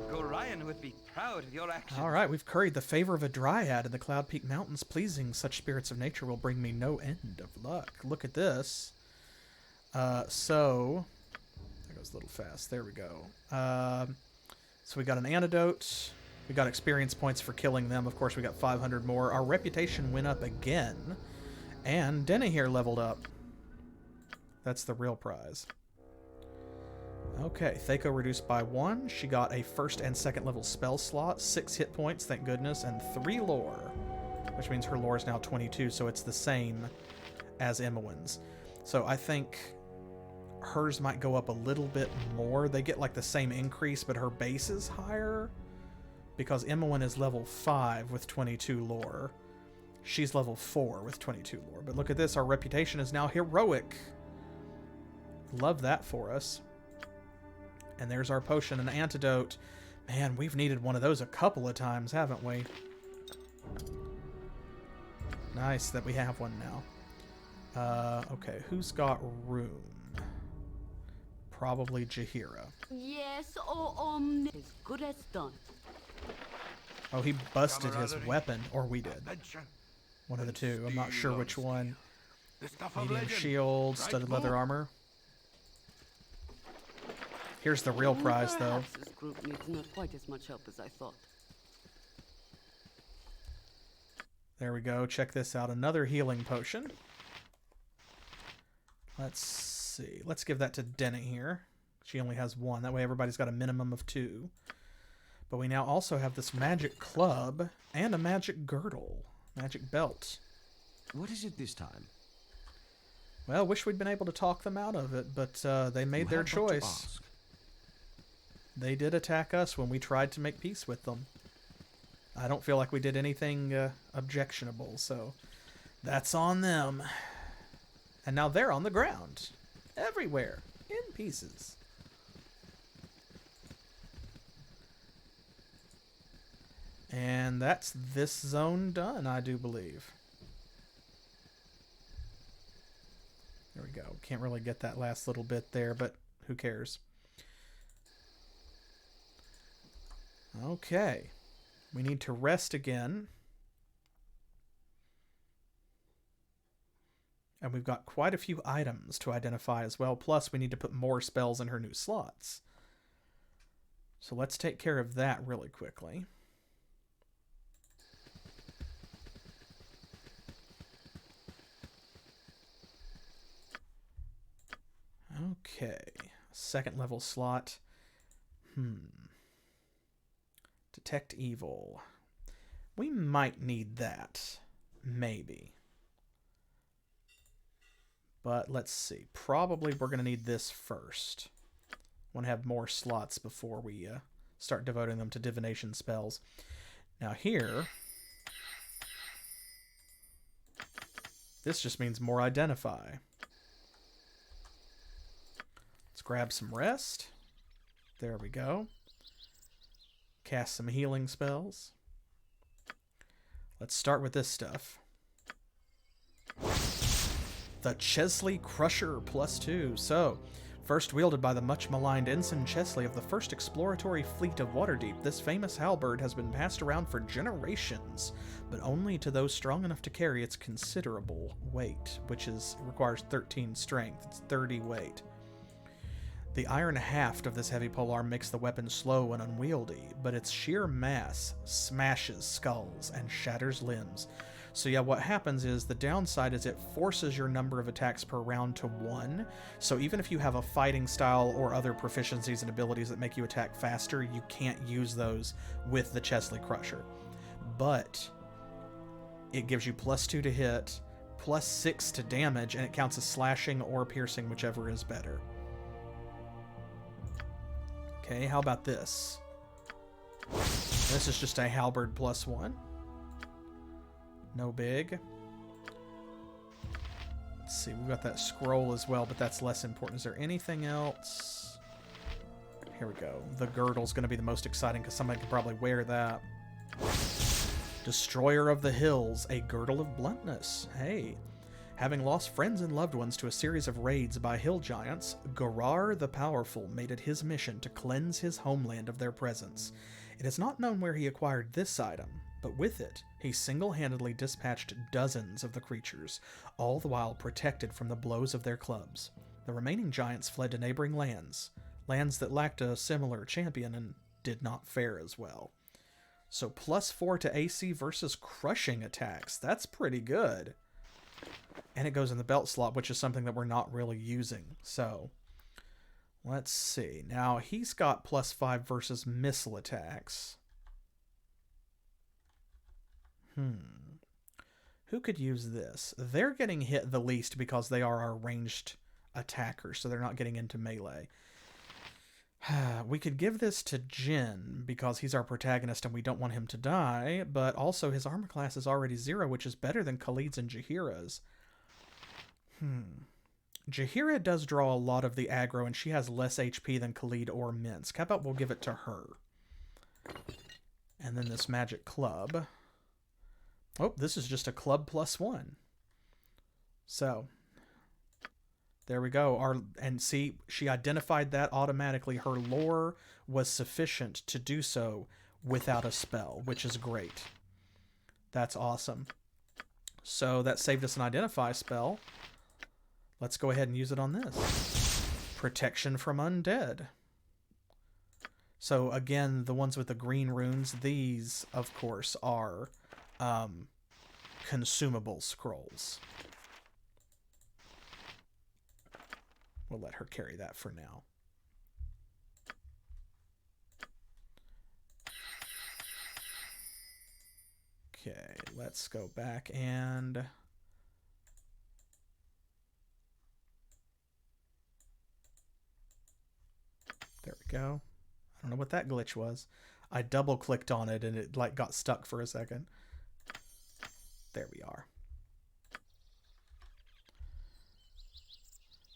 J: Gorion would be proud of your actions.
A: All right, we've curried the favor of a Dryad in the Cloud Peak Mountains. Pleasing such spirits of nature will bring me no end of luck. Look at this. So, that goes a little fast. There we go. So we got an antidote. We got experience points for killing them. Of course, we got 500 more. Our reputation went up again. And Denny here leveled up. That's the real prize. Okay, Thako reduced by 1. She got a first and second level spell slot, 6 hit points, thank goodness, and 3 lore. Which means her lore is now 22, so it's the same as Imowen's. So I think hers might go up a little bit more. They get like the same increase, but her base is higher. Because Imowen is level 5 with 22 lore. She's level 4 with 22 lore. But look at this, our reputation is now heroic. Love that for us. And there's our potion and antidote. Man, we've needed one of those a couple of times, haven't we? Nice that we have one now. Okay, who's got room? Probably Jaheira.
I: Yes, oh, as good as done.
A: Oh, he busted his weapon, or we did. One of the two. I'm not sure which one. Medium shield, studded leather armor. Here's the real prize, though.
I: Perhaps this group needs not quite as much help as I thought.
A: There we go. Check this out. Another healing potion. Let's see. Let's give that to Denny here. She only has 1. That way everybody's got a minimum of 2. But we now also have this magic club and a magic girdle. Magic belt.
B: What is it this time?
A: Well, wish we'd been able to talk them out of it, but they made their choice. They did attack us when we tried to make peace with them. I don't feel like we did anything objectionable, so that's on them. And now they're on the ground. Everywhere. In pieces. And that's this zone done, I do believe. There we go. Can't really get that last little bit there, but who cares? Okay. We need to rest again. And we've got quite a few items to identify as well. Plus, we need to put more spells in her new slots. So let's take care of that really quickly. Okay. Second level slot. Detect evil. We might need that. Maybe. But let's see. Probably we're going to need this first. Want to have more slots before we start devoting them to divination spells. Now here, this just means more identify. Let's grab some rest. There we go. Cast some healing spells. Let's start with this stuff. The Chesley Crusher +2. So, first wielded by the much-maligned Ensign Chesley of the first exploratory fleet of Waterdeep, this famous halberd has been passed around for generations, but only to those strong enough to carry its considerable weight, which requires 13 strength. It's 30 weight. The iron haft of this heavy polearm makes the weapon slow and unwieldy, but its sheer mass smashes skulls and shatters limbs. So yeah, what happens is the downside is it forces your number of attacks per round to 1. So even if you have a fighting style or other proficiencies and abilities that make you attack faster, you can't use those with the Chesley Crusher. But it gives you +2 to hit, +6 to damage, and it counts as slashing or piercing, whichever is better. Okay, how about this? This is just a halberd +1. No big. Let's see, we've got that scroll as well, but that's less important. Is there anything else? Here we go. The girdle's going to be the most exciting because somebody could probably wear that. Destroyer of the Hills, a girdle of bluntness. Hey. Having lost friends and loved ones to a series of raids by hill giants, Garar the Powerful made it his mission to cleanse his homeland of their presence. It is not known where he acquired this item, but with it, he single-handedly dispatched dozens of the creatures, all the while protected from the blows of their clubs. The remaining giants fled to neighboring lands that lacked a similar champion and did not fare as well. So +4 to AC versus crushing attacks. That's pretty good. And it goes in the belt slot, which is something that we're not really using. So, let's see. Now, he's got +5 versus missile attacks. Who could use this? They're getting hit the least because they are our ranged attackers, so they're not getting into melee. We could give this to Jin because he's our protagonist and we don't want him to die, but also his armor class is already 0, which is better than Khalid's and Jaheira's. Jaheira does draw a lot of the aggro, and she has less HP than Khalid or Minsk. How about we'll give it to her? And then this magic club. Oh, this is just a club +1. So, there we go. And see, she identified that automatically. Her lore was sufficient to do so without a spell, which is great. That's awesome. So that saved us an identify spell. Let's go ahead and use it on this. Protection from Undead. So again, the ones with the green runes, these, of course, are consumable scrolls. We'll let her carry that for now. Okay, let's go back and... There we go. I don't know what that glitch was. I double-clicked on it and it like got stuck for a second. There we are.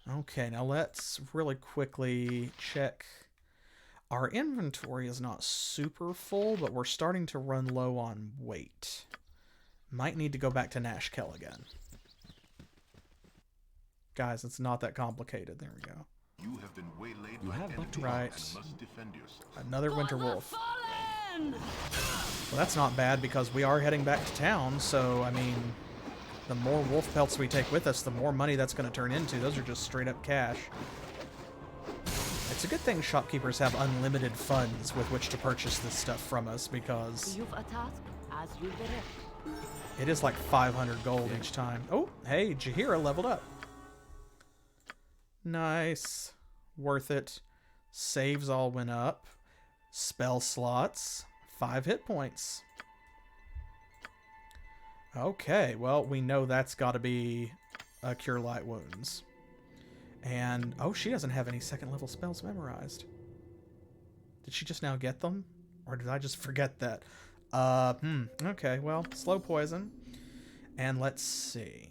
A: Okay, now let's really quickly check. Our inventory is not super full, but we're starting to run low on weight. Might need to go back to Nashkel again. Guys, it's not that complicated. There we go.
K: You have been waylaid
B: You
K: by
B: have but to
K: enemies
A: Right.
K: and must defend yourself.
A: Another winter wolf.
I: Fallen!
A: Well, that's not bad because we are heading back to town, so, I mean, the more wolf pelts we take with us, the more money that's going to turn into. Those are just straight up cash. It's a good thing shopkeepers have unlimited funds with which to purchase this stuff from us because
I: You've a task as you direct.
A: it is like 500 gold each time. Oh, hey, Jaheira leveled up. Nice. Worth it. Saves all went up. Spell slots. 5 hit points. Okay, well, we know that's got to be a Cure Light Wounds. And, oh, she doesn't have any second level spells memorized. Did she just now get them? Or did I just forget that? Okay, well, slow poison. And let's see.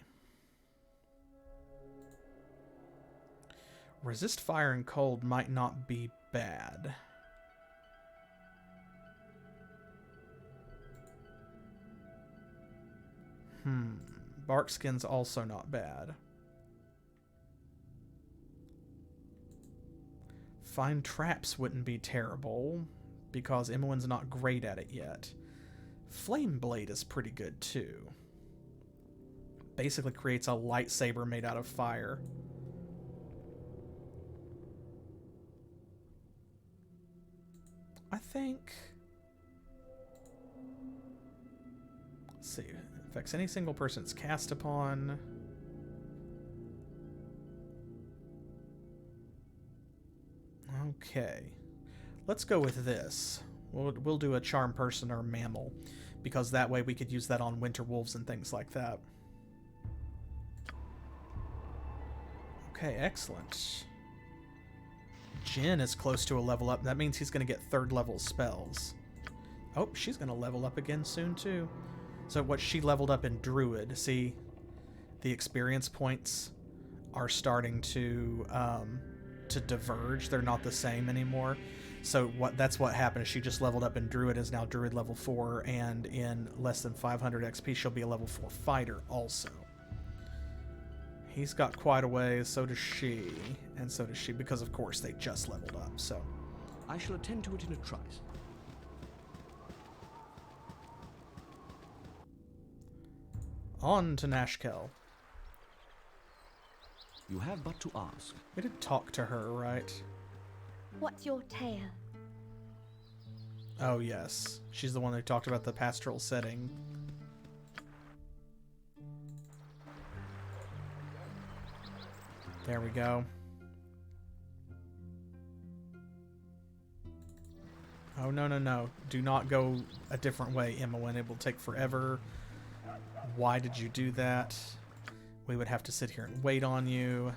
A: Resist fire and cold might not be bad. Bark skin's also not bad. Find traps wouldn't be terrible, because Imoen's not great at it yet. Flame Blade is pretty good too. Basically creates a lightsaber made out of fire. I think... Let's see. Affects any single person it's cast upon. Okay. Let's go with this. We'll do a charm person or mammal, because that way we could use that on winter wolves and things like that. Okay, excellent. Jin is close to a level up. That means he's going to get 3rd level spells. Oh, she's going to level up again soon too. So what she leveled up in Druid, see, the experience points are starting to diverge. They're not the same anymore. So that's what happened. She just leveled up in Druid, is now Druid level 4, and in less than 500 XP she'll be a level 4 fighter also. He's got quite a ways, so does she. And so does she, because of course they just leveled up, so.
B: I shall attend to it in a trice.
A: On to Nashkel.
B: You have but to ask.
A: We did talk to her, right?
G: What's your tale?
A: Oh, yes. She's the one who talked about the pastoral setting. There we go. Oh, no, no, no. Do not go a different way, Imoen. It will take forever. Why did you do that? We would have to sit here and wait on you.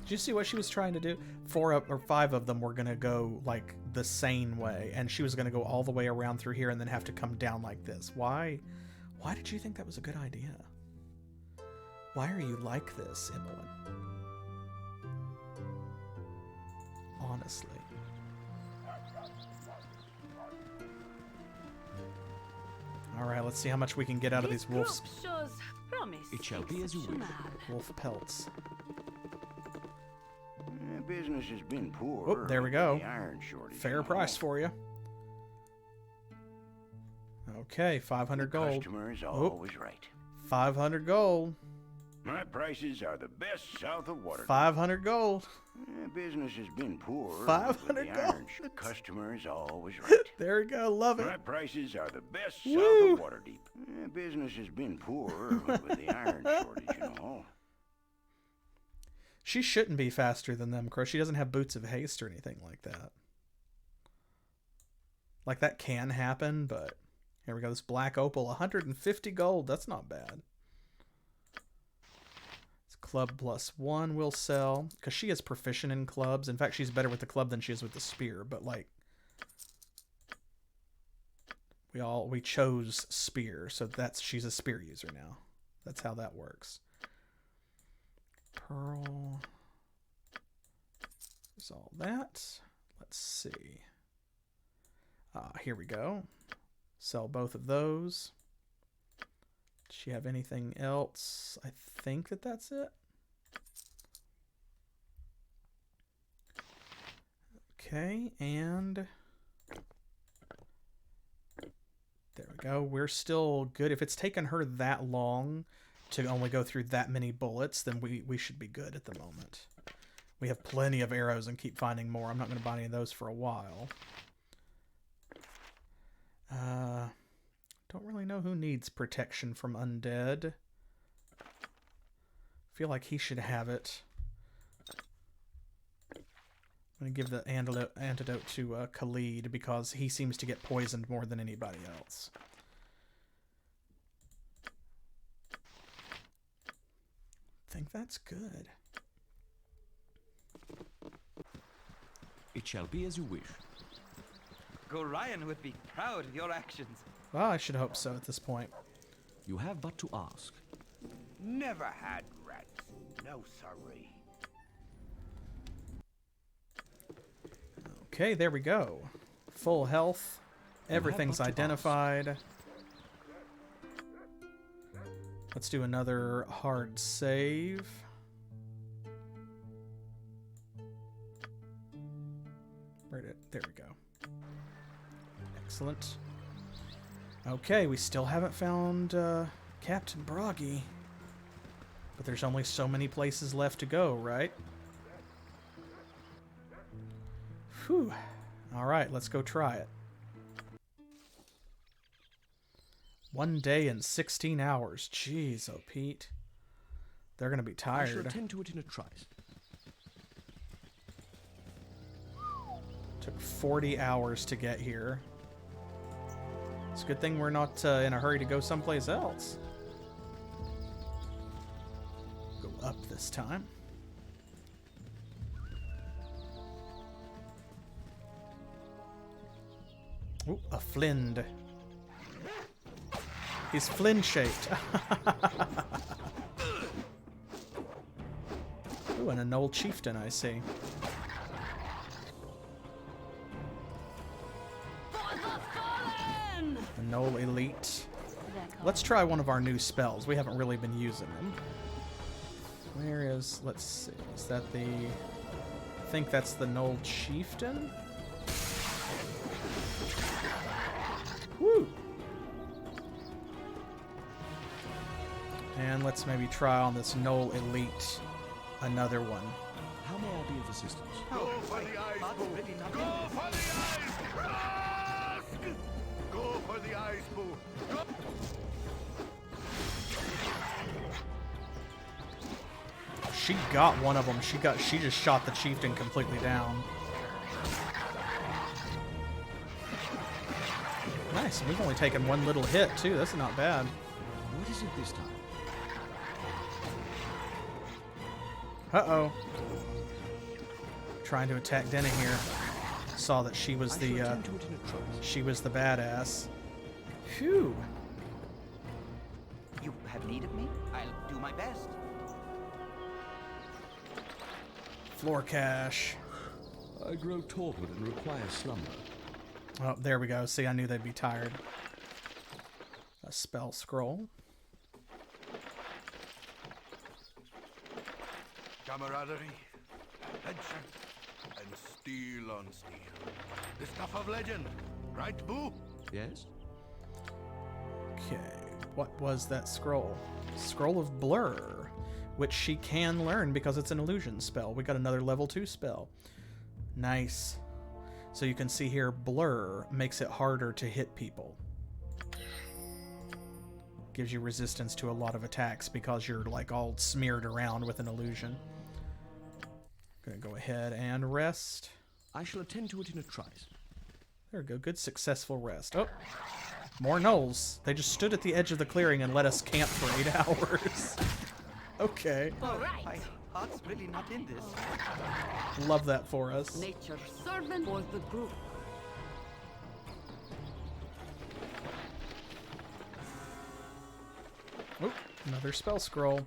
A: Did you see what she was trying to do? 5 of them were going to go, like, the sane way. And she was going to go all the way around through here and then have to come down like this. Why? Why did you think that was a good idea? Why are you like this, Imoen? Honestly. Alright, let's see how much we can get out of these wolves.
B: It shall be as you wish.
A: Wolf pelts.
L: Business has been poor.
A: Oh, there we go.
L: The iron shortage.
A: Fair price for you. Okay, 500 gold.
L: Customer is always right.
A: 500 gold.
L: My prices are the best south of Waterdeep.
A: 500 gold.
L: Business has been poor.
A: 500 gold.
L: The customer is always right.
A: There we go. Love it.
L: My prices are the best
A: Woo.
L: south of Waterdeep. Business has been poor with the iron shortage, you know.
A: She shouldn't be faster than them, Crow. She doesn't have boots of haste or anything like that. Like, that can happen, but... Here we go. This black opal. 150 gold. That's not bad. It's club +1 will sell. Because she is proficient in clubs. In fact, she's better with the club than she is with the spear. But, like... We chose spear. So she's a spear user now. That's how that works. Pearl. There's all that. Let's see. Here we go. Sell both of those. Does she have anything else? I think that's it. Okay, and there we go. We're still good. If it's taken her that long to only go through that many bullets, then we should be good at the moment. We have plenty of arrows and keep finding more. I'm not going to buy any of those for a while. Don't really know who needs protection from undead. Feel like he should have it. I'm going to give the antidote to Khalid because he seems to get poisoned more than anybody else. I think that's good.
B: It shall be as you wish.
J: Gorion would be proud of your actions.
A: Well, I should hope so at this point.
B: You have but to ask.
L: Never had rats. No, sorry.
A: Okay, there we go. Full health. Everything's identified. Let's do another hard save. There we go. Excellent. Okay, we still haven't found Captain Broggy. But there's only so many places left to go, right? Whew. Alright, let's go try it. 1 day and 16 hours. Jeez, oh Pete. They're gonna be tired.
B: I shall attend to it in a trice.
A: Took 40 hours to get here. It's a good thing we're not in a hurry to go someplace else. Go up this time. Ooh, a flind. He's flynn-shaped. Ooh, and an old chieftain, I see. A Knoll Elite. Let's try one of our new spells. We haven't really been using them. Where is... Let's see. Is that the... I think that's the Knoll Chieftain? Woo! And let's maybe try on this Knoll Elite another one.
B: How may I be of assistance?
K: Go for the ice,
J: Heart's
K: Boo!
J: really not
K: Go
J: in this.
K: for the ice! Rask! Go for the ice, Boo! Go!
A: She got one of them. She just shot the chieftain completely down. Nice. We've only taken one little hit too. That's not bad.
B: What is it this time?
A: Uh-oh. Trying to attack Denna here. Saw that she was the badass. Phew.
J: You have need of me? I'll do my best.
A: Floor cache.
B: I grow torpid and require slumber.
A: Oh, there we go. See, I knew they'd be tired. A spell scroll.
K: Camaraderie, adventure, and steel on steel. The stuff of legend, right, Boo?
B: Yes?
A: Okay, what was that scroll? Scroll of Blur, which she can learn because it's an illusion spell. We got another level 2 spell. Nice. So you can see here, Blur makes it harder to hit people. Gives you resistance to a lot of attacks because you're like all smeared around with an illusion. Gonna go ahead and rest.
B: I shall attend to it in a trice.
A: There we go, good successful rest. Oh, more gnolls. They just stood at the edge of the clearing and let us camp for 8 hours. Okay.
I: All right.
J: My heart's really not in this.
A: Love that for us.
I: Nature's servant for the group.
A: Oh, another spell scroll.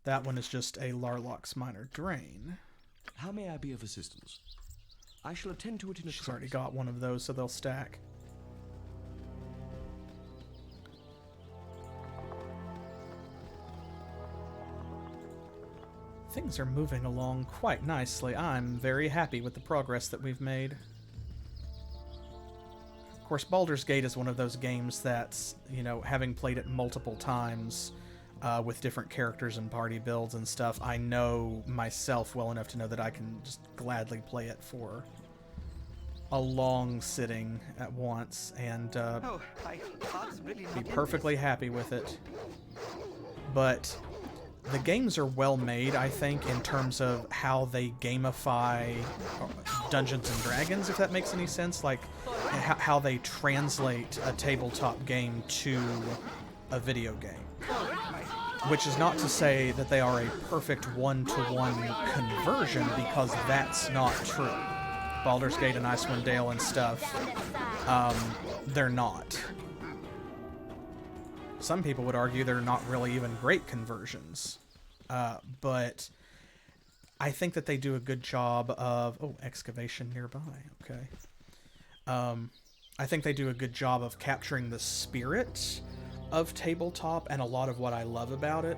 A: That one is just a Larlock's Minor Drain.
B: How may I be of assistance? I shall attend to it in a
A: She's
B: trice.
A: already got one of those, so they'll stack. Things are moving along quite nicely. I'm very happy with the progress that we've made. Of course, Baldur's Gate is one of those games that's, you know, having played it multiple times with different characters and party builds and stuff, I know myself well enough to know that I can just gladly play it for a long sitting at once and
J: Oh, my heart's really not
A: be
J: in
A: perfectly happy with it. But the games are well made, I think, in terms of how they gamify Dungeons and Dragons, if that makes any sense. Like, how they translate a tabletop game to a video game. Which is not to say that they are a perfect one-to-one conversion, because that's not true. Baldur's Gate and Icewind Dale and stuff, they're not. Some people would argue they're not really even great conversions. But I think that they do a good job of... Oh, excavation nearby. Okay. I think they do a good job of capturing the spirit of tabletop and a lot of what I love about it,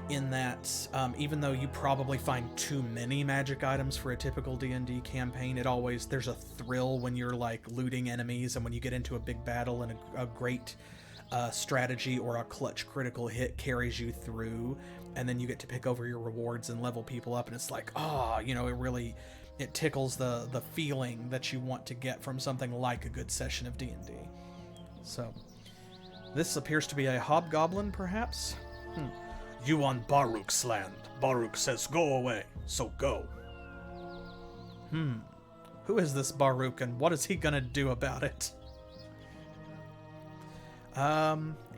A: in that even though you probably find too many magic items for a typical D&D campaign, there's a thrill when you're like looting enemies and when you get into a big battle and a great strategy or a clutch critical hit carries you through, and then you get to pick over your rewards and level people up, and it's like, it tickles the feeling that you want to get from something like a good session of D&D. So this appears to be a hobgoblin, perhaps?
F: You on Baruch's land. Baruch says go away, so go.
A: Who is this Baruch and what is he gonna do about it?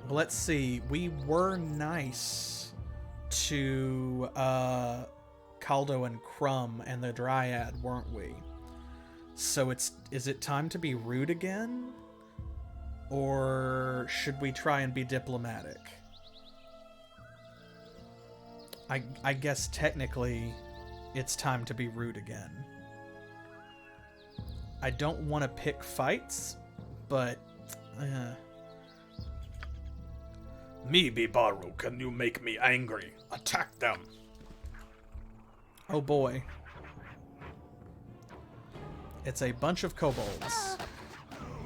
A: Let's see. We were nice to Caldo and Crumb and the Dryad, weren't we? So is it time to be rude again? Or should we try and be diplomatic? I guess technically it's time to be rude again. I don't want to pick fights, but
F: Me be Baruch and you make me angry. Attack them.
A: Oh boy. It's a bunch of kobolds.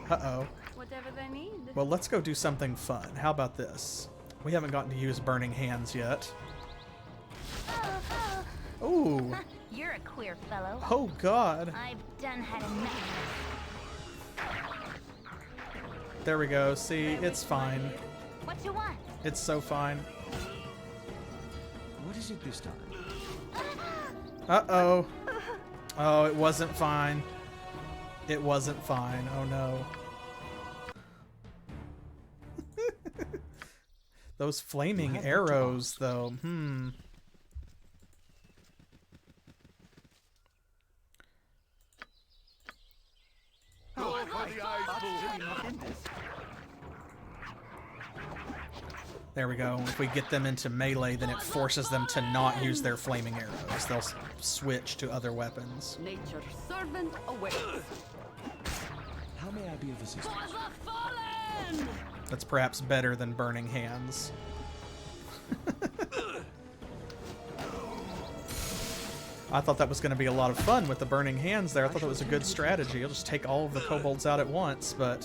A: Uh-oh.
I: Whatever they need.
A: Well, let's go do something fun. How about this? We haven't gotten to use burning hands yet. Ooh.
D: You're a queer fellow.
A: Oh god.
D: I've done had enough.
A: There we go. See, it's fine.
D: What you want?
A: It's so fine.
B: What is it this time?
A: Uh-oh. Oh, it wasn't fine. It wasn't fine. Oh no. Those flaming arrows, though. There we go. If we get them into melee, then it forces them to not use their flaming arrows. They'll switch to other weapons.
I: Nature's servant awaits.
B: How may I be of assistance?
I: For the fallen!
A: That's perhaps better than burning hands. I thought that was going to be a lot of fun with the burning hands there. I thought that was a good strategy. You'll just take all of the kobolds out at once, but...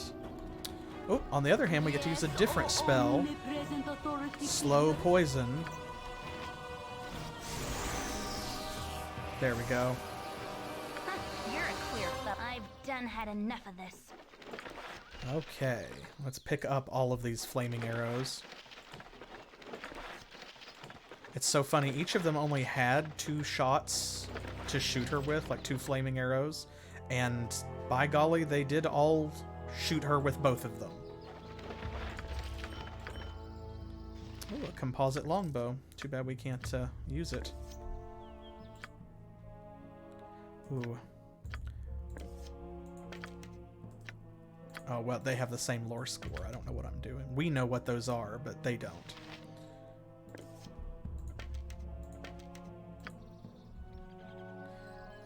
A: Oh, on the other hand, we get to use a different spell. Slow poison. There we go.
D: You're a queer fellow. I've done had enough of this.
A: Okay, let's pick up all of these flaming arrows. It's so funny, each of them only had 2 shots to shoot her with, like 2 flaming arrows, and by golly, they did all shoot her with both of them. Ooh, a composite longbow. Too bad we can't use it. Ooh. Oh, well, they have the same lore score. I don't know what I'm doing. We know what those are, but they don't.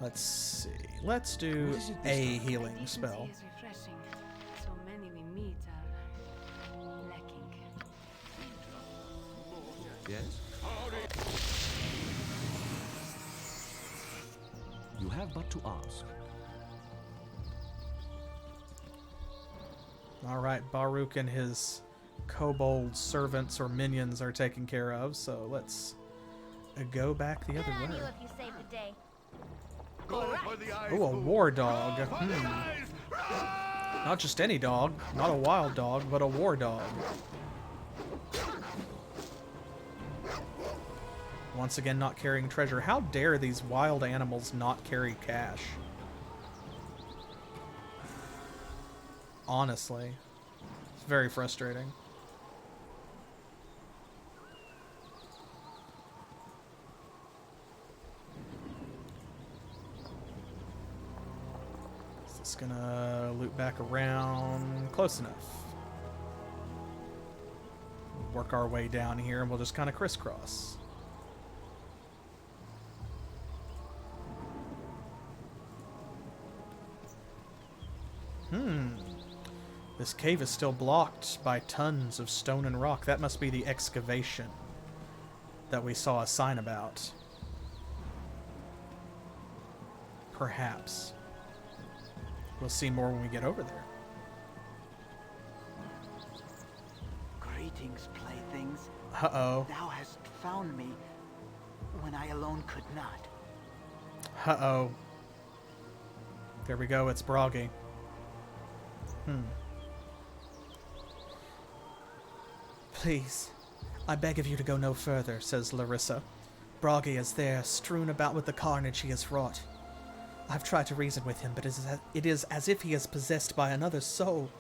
A: Let's see. Let's do a healing spell.
I: Is refreshing. So many we meet are lacking.
B: Yes? You have but to ask.
A: Alright, Baruch and his kobold servants or minions are taken care of, so let's go back the other
D: Good on
A: way.
D: you if you saved the day.
A: Oh, a war dog. Not just any dog, not a wild dog, but a war dog. Once again, not carrying treasure. How dare these wild animals not carry cash? Honestly. It's very frustrating. Is this gonna loop back around? Close enough. Work our way down here and we'll just kind of crisscross. This cave is still blocked by tons of stone and rock. That must be the excavation that we saw a sign about. Perhaps. We'll see more when we get over there.
J: Greetings, playthings.
A: Uh-oh.
J: Thou hast found me when I alone could not.
A: Uh-oh. There we go, it's Broggy.
H: Please, I beg of you to go no further, says Larissa. Broggy is there, strewn about with the carnage he has wrought. I've tried to reason with him, but it is as if he is possessed by another soul.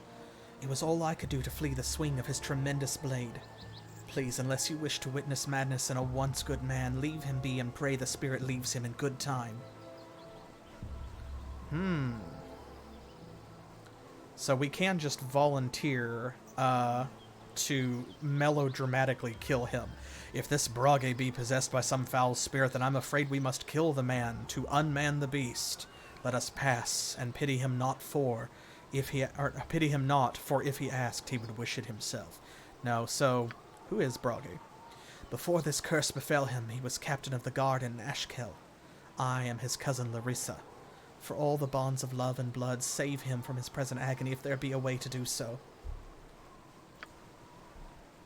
H: It was all I could do to flee the swing of his tremendous blade. Please, unless you wish to witness madness in a once good man, leave him be and pray the spirit leaves him in good time.
A: So we can just volunteer to melodramatically kill him. If this Brage be possessed by some foul spirit, then I'm afraid we must kill the man to unman the beast. Let us pass and pity him not, for if he asked, he would wish it himself. No, so who is Brage?
H: Before this curse befell him, he was captain of the guard in Ashkel.
A: I am his cousin Larissa. For all the bonds of love and blood, save him from his present agony if there be a way to do so.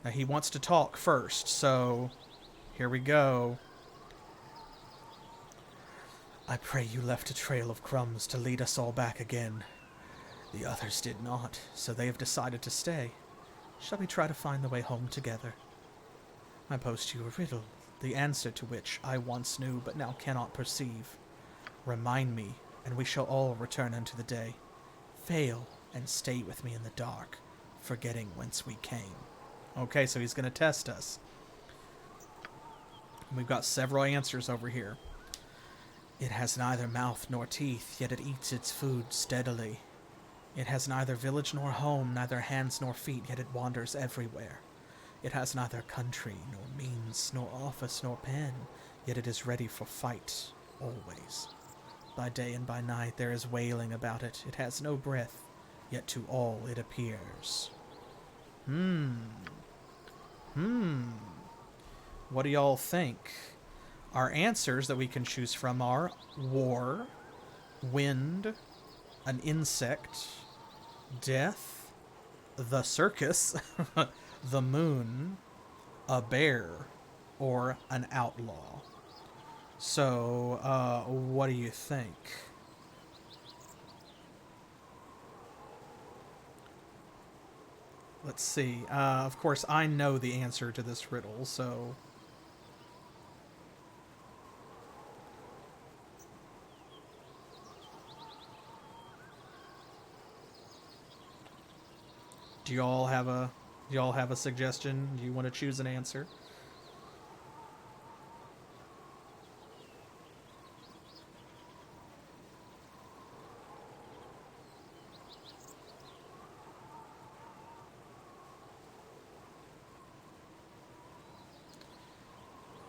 A: Now he wants to talk first, so here we go. I pray you left a trail of crumbs to lead us all back again. The others did not, so they have decided to stay. Shall we try to find the way home together? I pose to you a riddle, the answer to which I once knew but now cannot perceive. Remind me, and we shall all return unto the day. Fail, and stay with me in the dark, forgetting whence we came. Okay, so he's going to test us. We've got several answers over here. It has neither mouth nor teeth, yet it eats its food steadily. It has neither village nor home, neither hands nor feet, yet it wanders everywhere. It has neither country, nor means, nor office, nor pen, yet it is ready for fight, always. By day and by night there is wailing about it. It has no breath, yet to all it appears. What do y'all think? Our answers that we can choose from are war, wind, an insect, death, the circus, the moon, a bear, or an outlaw. So, what do you think? Let's see. Of course, I know the answer to this riddle, so... Do y'all have a suggestion? Do you want to choose an answer?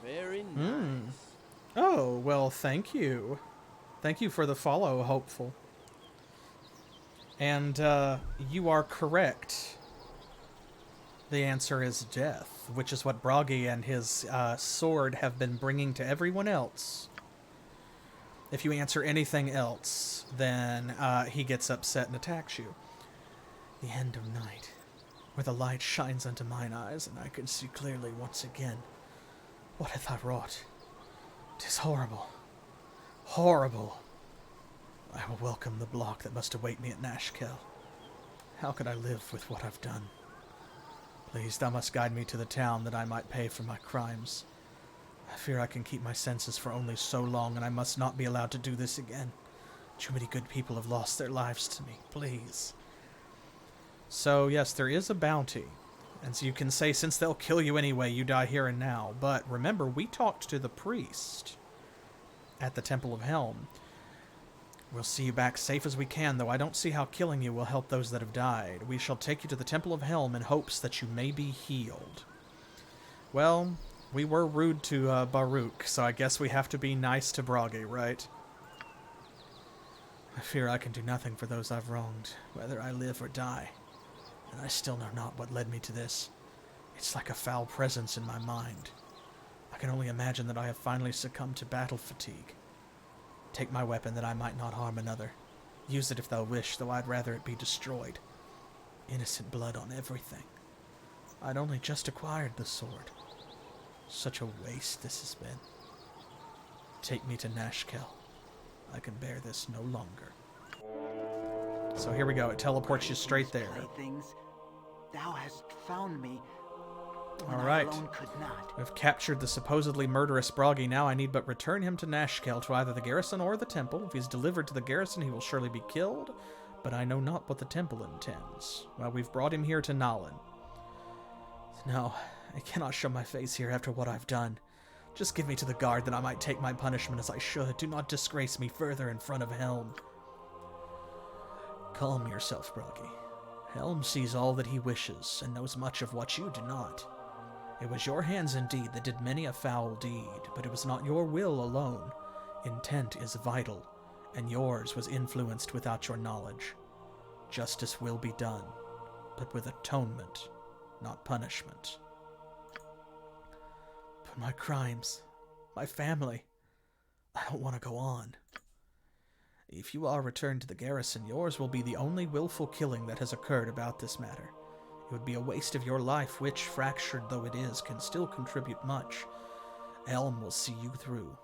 B: Very nice.
A: Oh, well, thank you. Thank you for the follow, Hopeful. And you are correct. The answer is death, which is what Bragi and his sword have been bringing to everyone else. If you answer anything else, then he gets upset and attacks you. The end of night, where the light shines unto mine eyes, and I can see clearly once again. What hath I wrought? 'Tis horrible. Horrible. I will welcome the block that must await me at Nashkel. How could I live with what I've done? Please, thou must guide me to the town that I might pay for my crimes. I fear I can keep my senses for only so long, and I must not be allowed to do this again. Too many good people have lost their lives to me. Please. So, yes, there is a bounty. And so you can say, since they'll kill you anyway, you die here and now. But remember, we talked to the priest at the Temple of Helm. We'll see you back safe as we can, though I don't see how killing you will help those that have died. We shall take you to the Temple of Helm in hopes that you may be healed. Well, we were rude to Baruch, so I guess we have to be nice to Bragi, right? I fear I can do nothing for those I've wronged, whether I live or die. And I still know not what led me to this. It's like a foul presence in my mind. I can only imagine that I have finally succumbed to battle fatigue. Take my weapon that I might not harm another. Use it if thou wish, though I'd rather it be destroyed. Innocent blood on everything. I'd only just acquired the sword. Such a waste this has been. Take me to Nashkel. I can bear this no longer. So here we go. It teleports you straight there.
J: Things, thou hast found me.
A: All right. We've captured the supposedly murderous Bragi. Now I need but return him to Nashkel to either the garrison or the temple. If he's delivered to the garrison, he will surely be killed, but I know not what the temple intends. Well, we've brought him here to Nalin. No, I cannot show my face here after what I've done. Just give me to the guard that I might take my punishment as I should. Do not disgrace me further in front of Helm. Calm yourself, Bragi. Helm sees all that he wishes and knows much of what you do not. It was your hands indeed that did many a foul deed, but it was not your will alone. Intent is vital, and yours was influenced without your knowledge. Justice will be done, but with atonement, not punishment. But my crimes, my family, I don't want to go on. If you are returned to the garrison, yours will be the only willful killing that has occurred about this matter. It would be a waste of your life, which, fractured though it is, can still contribute much. Elm will see you through.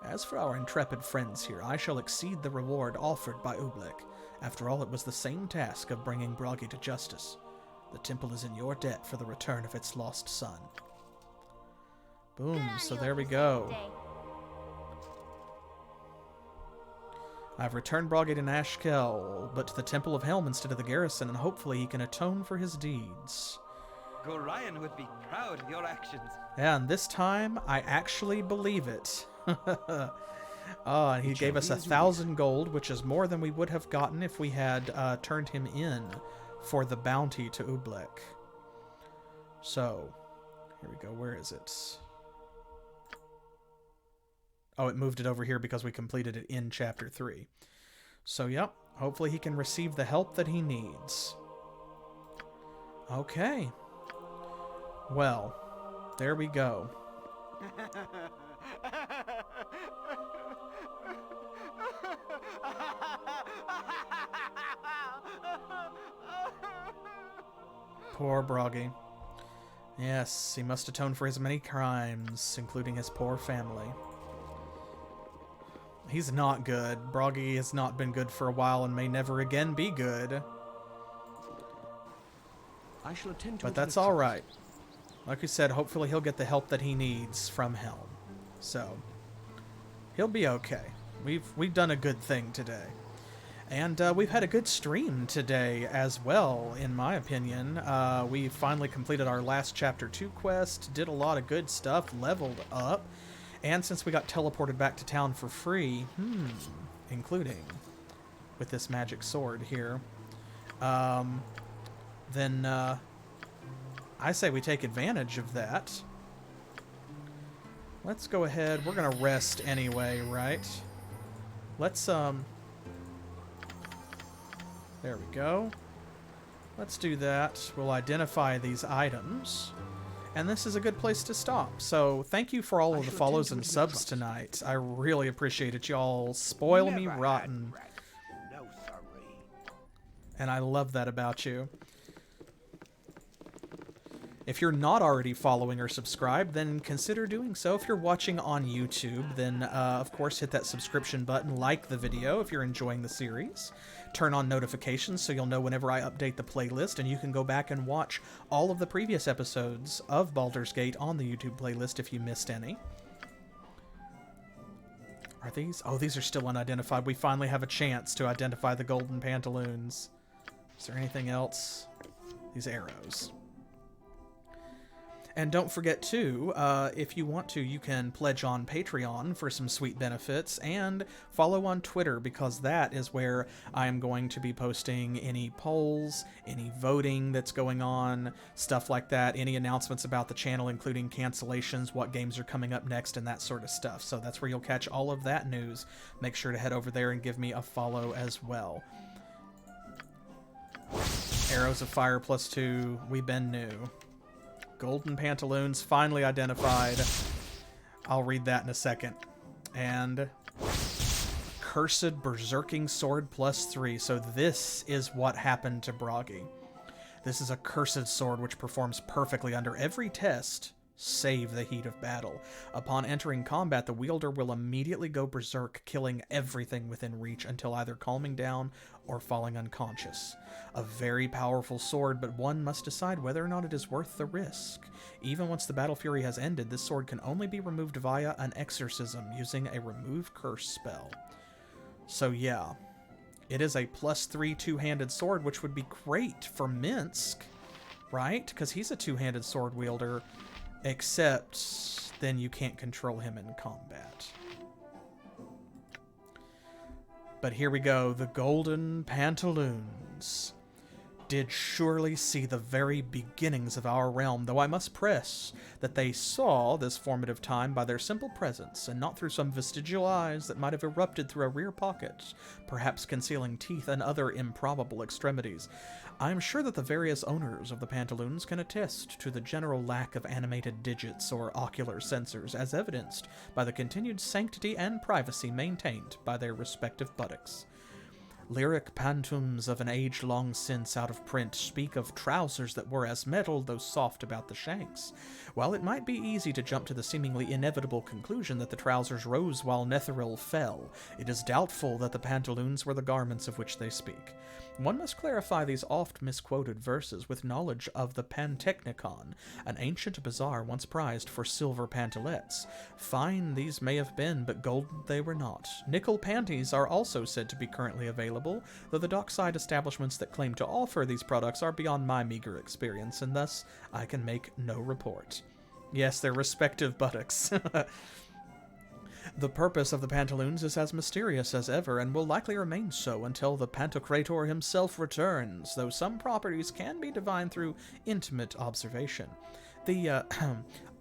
A: As for our intrepid friends here, I shall exceed the reward offered by Ublek. After all, it was the same task of bringing Bragi to justice. The temple is in your debt for the return of its lost son. Boom, so there we go. I've returned Bragi to Nashkel, but to the Temple of Helm instead of the garrison, and hopefully he can atone for his deeds.
J: Gorion would be proud of your actions.
A: Yeah, and this time, I actually believe it. And he gave us 1,000 gold, which is more than we would have gotten if we had turned him in for the bounty to Ublek. So, here we go. Where is it? Oh, it moved it over here because we completed it in Chapter 3. So, yep. Hopefully he can receive the help that he needs. Okay. Well, there we go. Poor Bragi. Yes, he must atone for his many crimes, including his poor family. He's not good. Bragi has not been good for a while and may never again be good.
B: I shall attend to
A: But that's all right. Like we said, hopefully he'll get the help that he needs from Helm. So, he'll be okay. We've done a good thing today. And we've had a good stream today as well, in my opinion. We finally completed our last Chapter 2 quest, did a lot of good stuff, leveled up. And since we got teleported back to town for free, including with this magic sword here, then I say we take advantage of that. Let's go ahead. We're going to rest anyway, right? Let's, there we go. Let's do that. We'll identify these items. And this is a good place to stop. So thank you for all of the follows and subs tonight. I really appreciate it. Y'all spoil me rotten. And I love that about you. If you're not already following or subscribed, then consider doing so. If you're watching on YouTube, then of course hit that subscription button, like the video if you're enjoying the series. Turn on notifications so you'll know whenever I update the playlist, and you can go back and watch all of the previous episodes of Baldur's Gate on the YouTube playlist if you missed any. Are these? Oh, these are still unidentified. We finally have a chance to identify the golden pantaloons. Is there anything else? These arrows. And don't forget, too, if you want to, you can pledge on Patreon for some sweet benefits, and follow on Twitter, because that is where I am going to be posting any polls, any voting that's going on, stuff like that, any announcements about the channel, including cancellations, what games are coming up next, and that sort of stuff. So that's where you'll catch all of that news. Make sure to head over there and give me a follow as well. Arrows of Fire +2, we've been new. Golden pantaloons finally identified. I'll read that in a second. And Cursed Berserking Sword +3. So this is what happened to Bragi. This is a cursed sword which performs perfectly under every test, save the heat of battle. Upon entering combat, the wielder will immediately go berserk, killing everything within reach until either calming down or falling unconscious. A very powerful sword, but one must decide whether or not it is worth the risk. Even once the battle fury has ended, this sword can only be removed via an exorcism using a remove curse spell. So yeah, it is a +3 two-handed sword, which would be great for Minsk, right? Because he's a two-handed sword wielder, except then you can't control him in combat. But here we go, the golden pantaloons. did surely see the very beginnings of our realm, though I must press that they saw this formative time by their simple presence, and not through some vestigial eyes that might have erupted through a rear pocket, perhaps concealing teeth and other improbable extremities. I am sure that the various owners of the pantaloons can attest to the general lack of animated digits or ocular sensors, as evidenced by the continued sanctity and privacy maintained by their respective buttocks. Lyric pantums of an age long since out of print speak of trousers that were as metal, though soft about the shanks. While it might be easy to jump to the seemingly inevitable conclusion that the trousers rose while Netheril fell, it is doubtful that the pantaloons were the garments of which they speak. One must clarify these oft misquoted verses with knowledge of the Pantechnicon, an ancient bazaar once prized for silver pantalettes. Fine these may have been, but golden they were not. Nickel panties are also said to be currently available, though the dockside establishments that claim to offer these products are beyond my meager experience, and thus I can make no report. Yes, their respective buttocks. The purpose of the pantaloons is as mysterious as ever, and will likely remain so until the Pantocrator himself returns, though some properties can be divined through intimate observation. The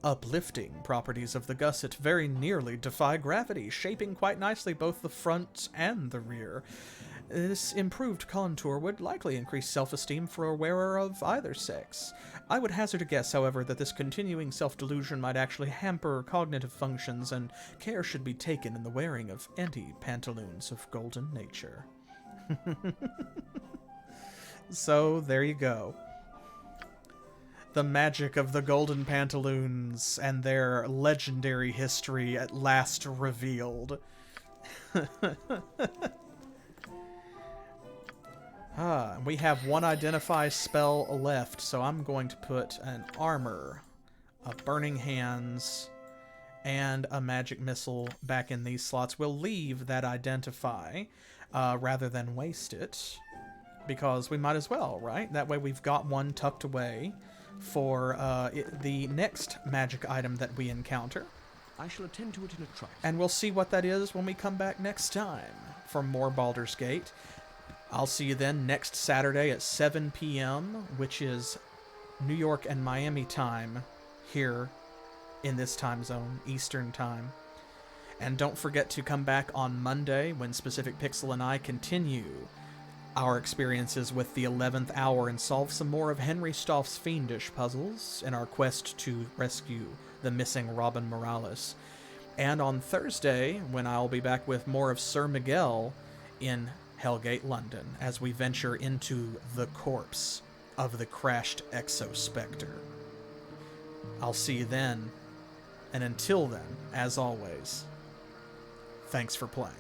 A: uplifting properties of the gusset very nearly defy gravity, shaping quite nicely both the front and the rear. This improved contour would likely increase self-esteem for a wearer of either sex. I would hazard a guess, however, that this continuing self-delusion might actually hamper cognitive functions, and care should be taken in the wearing of any pantaloons of golden nature. So, there you go. The magic of the golden pantaloons and their legendary history at last revealed. We have one identify spell left, so I'm going to put an armor, a burning hands, and a magic missile back in these slots. We'll leave that identify rather than waste it, because we might as well, right? That way we've got one tucked away for the next magic item that we encounter.
B: I shall attend to it in a trice.
A: And we'll see what that is when we come back next time for more Baldur's Gate. I'll see you then next Saturday at 7 p.m., which is New York and Miami time here in this time zone, Eastern time. And don't forget to come back on Monday when Specific Pixel and I continue our experiences with the 11th hour and solve some more of Henry Stoff's fiendish puzzles in our quest to rescue the missing Robin Morales. And on Thursday, when I'll be back with more of Sir Miguel in Hellgate, London, as we venture into the corpse of the crashed Exospectre. I'll see you then, and until then, as always, thanks for playing.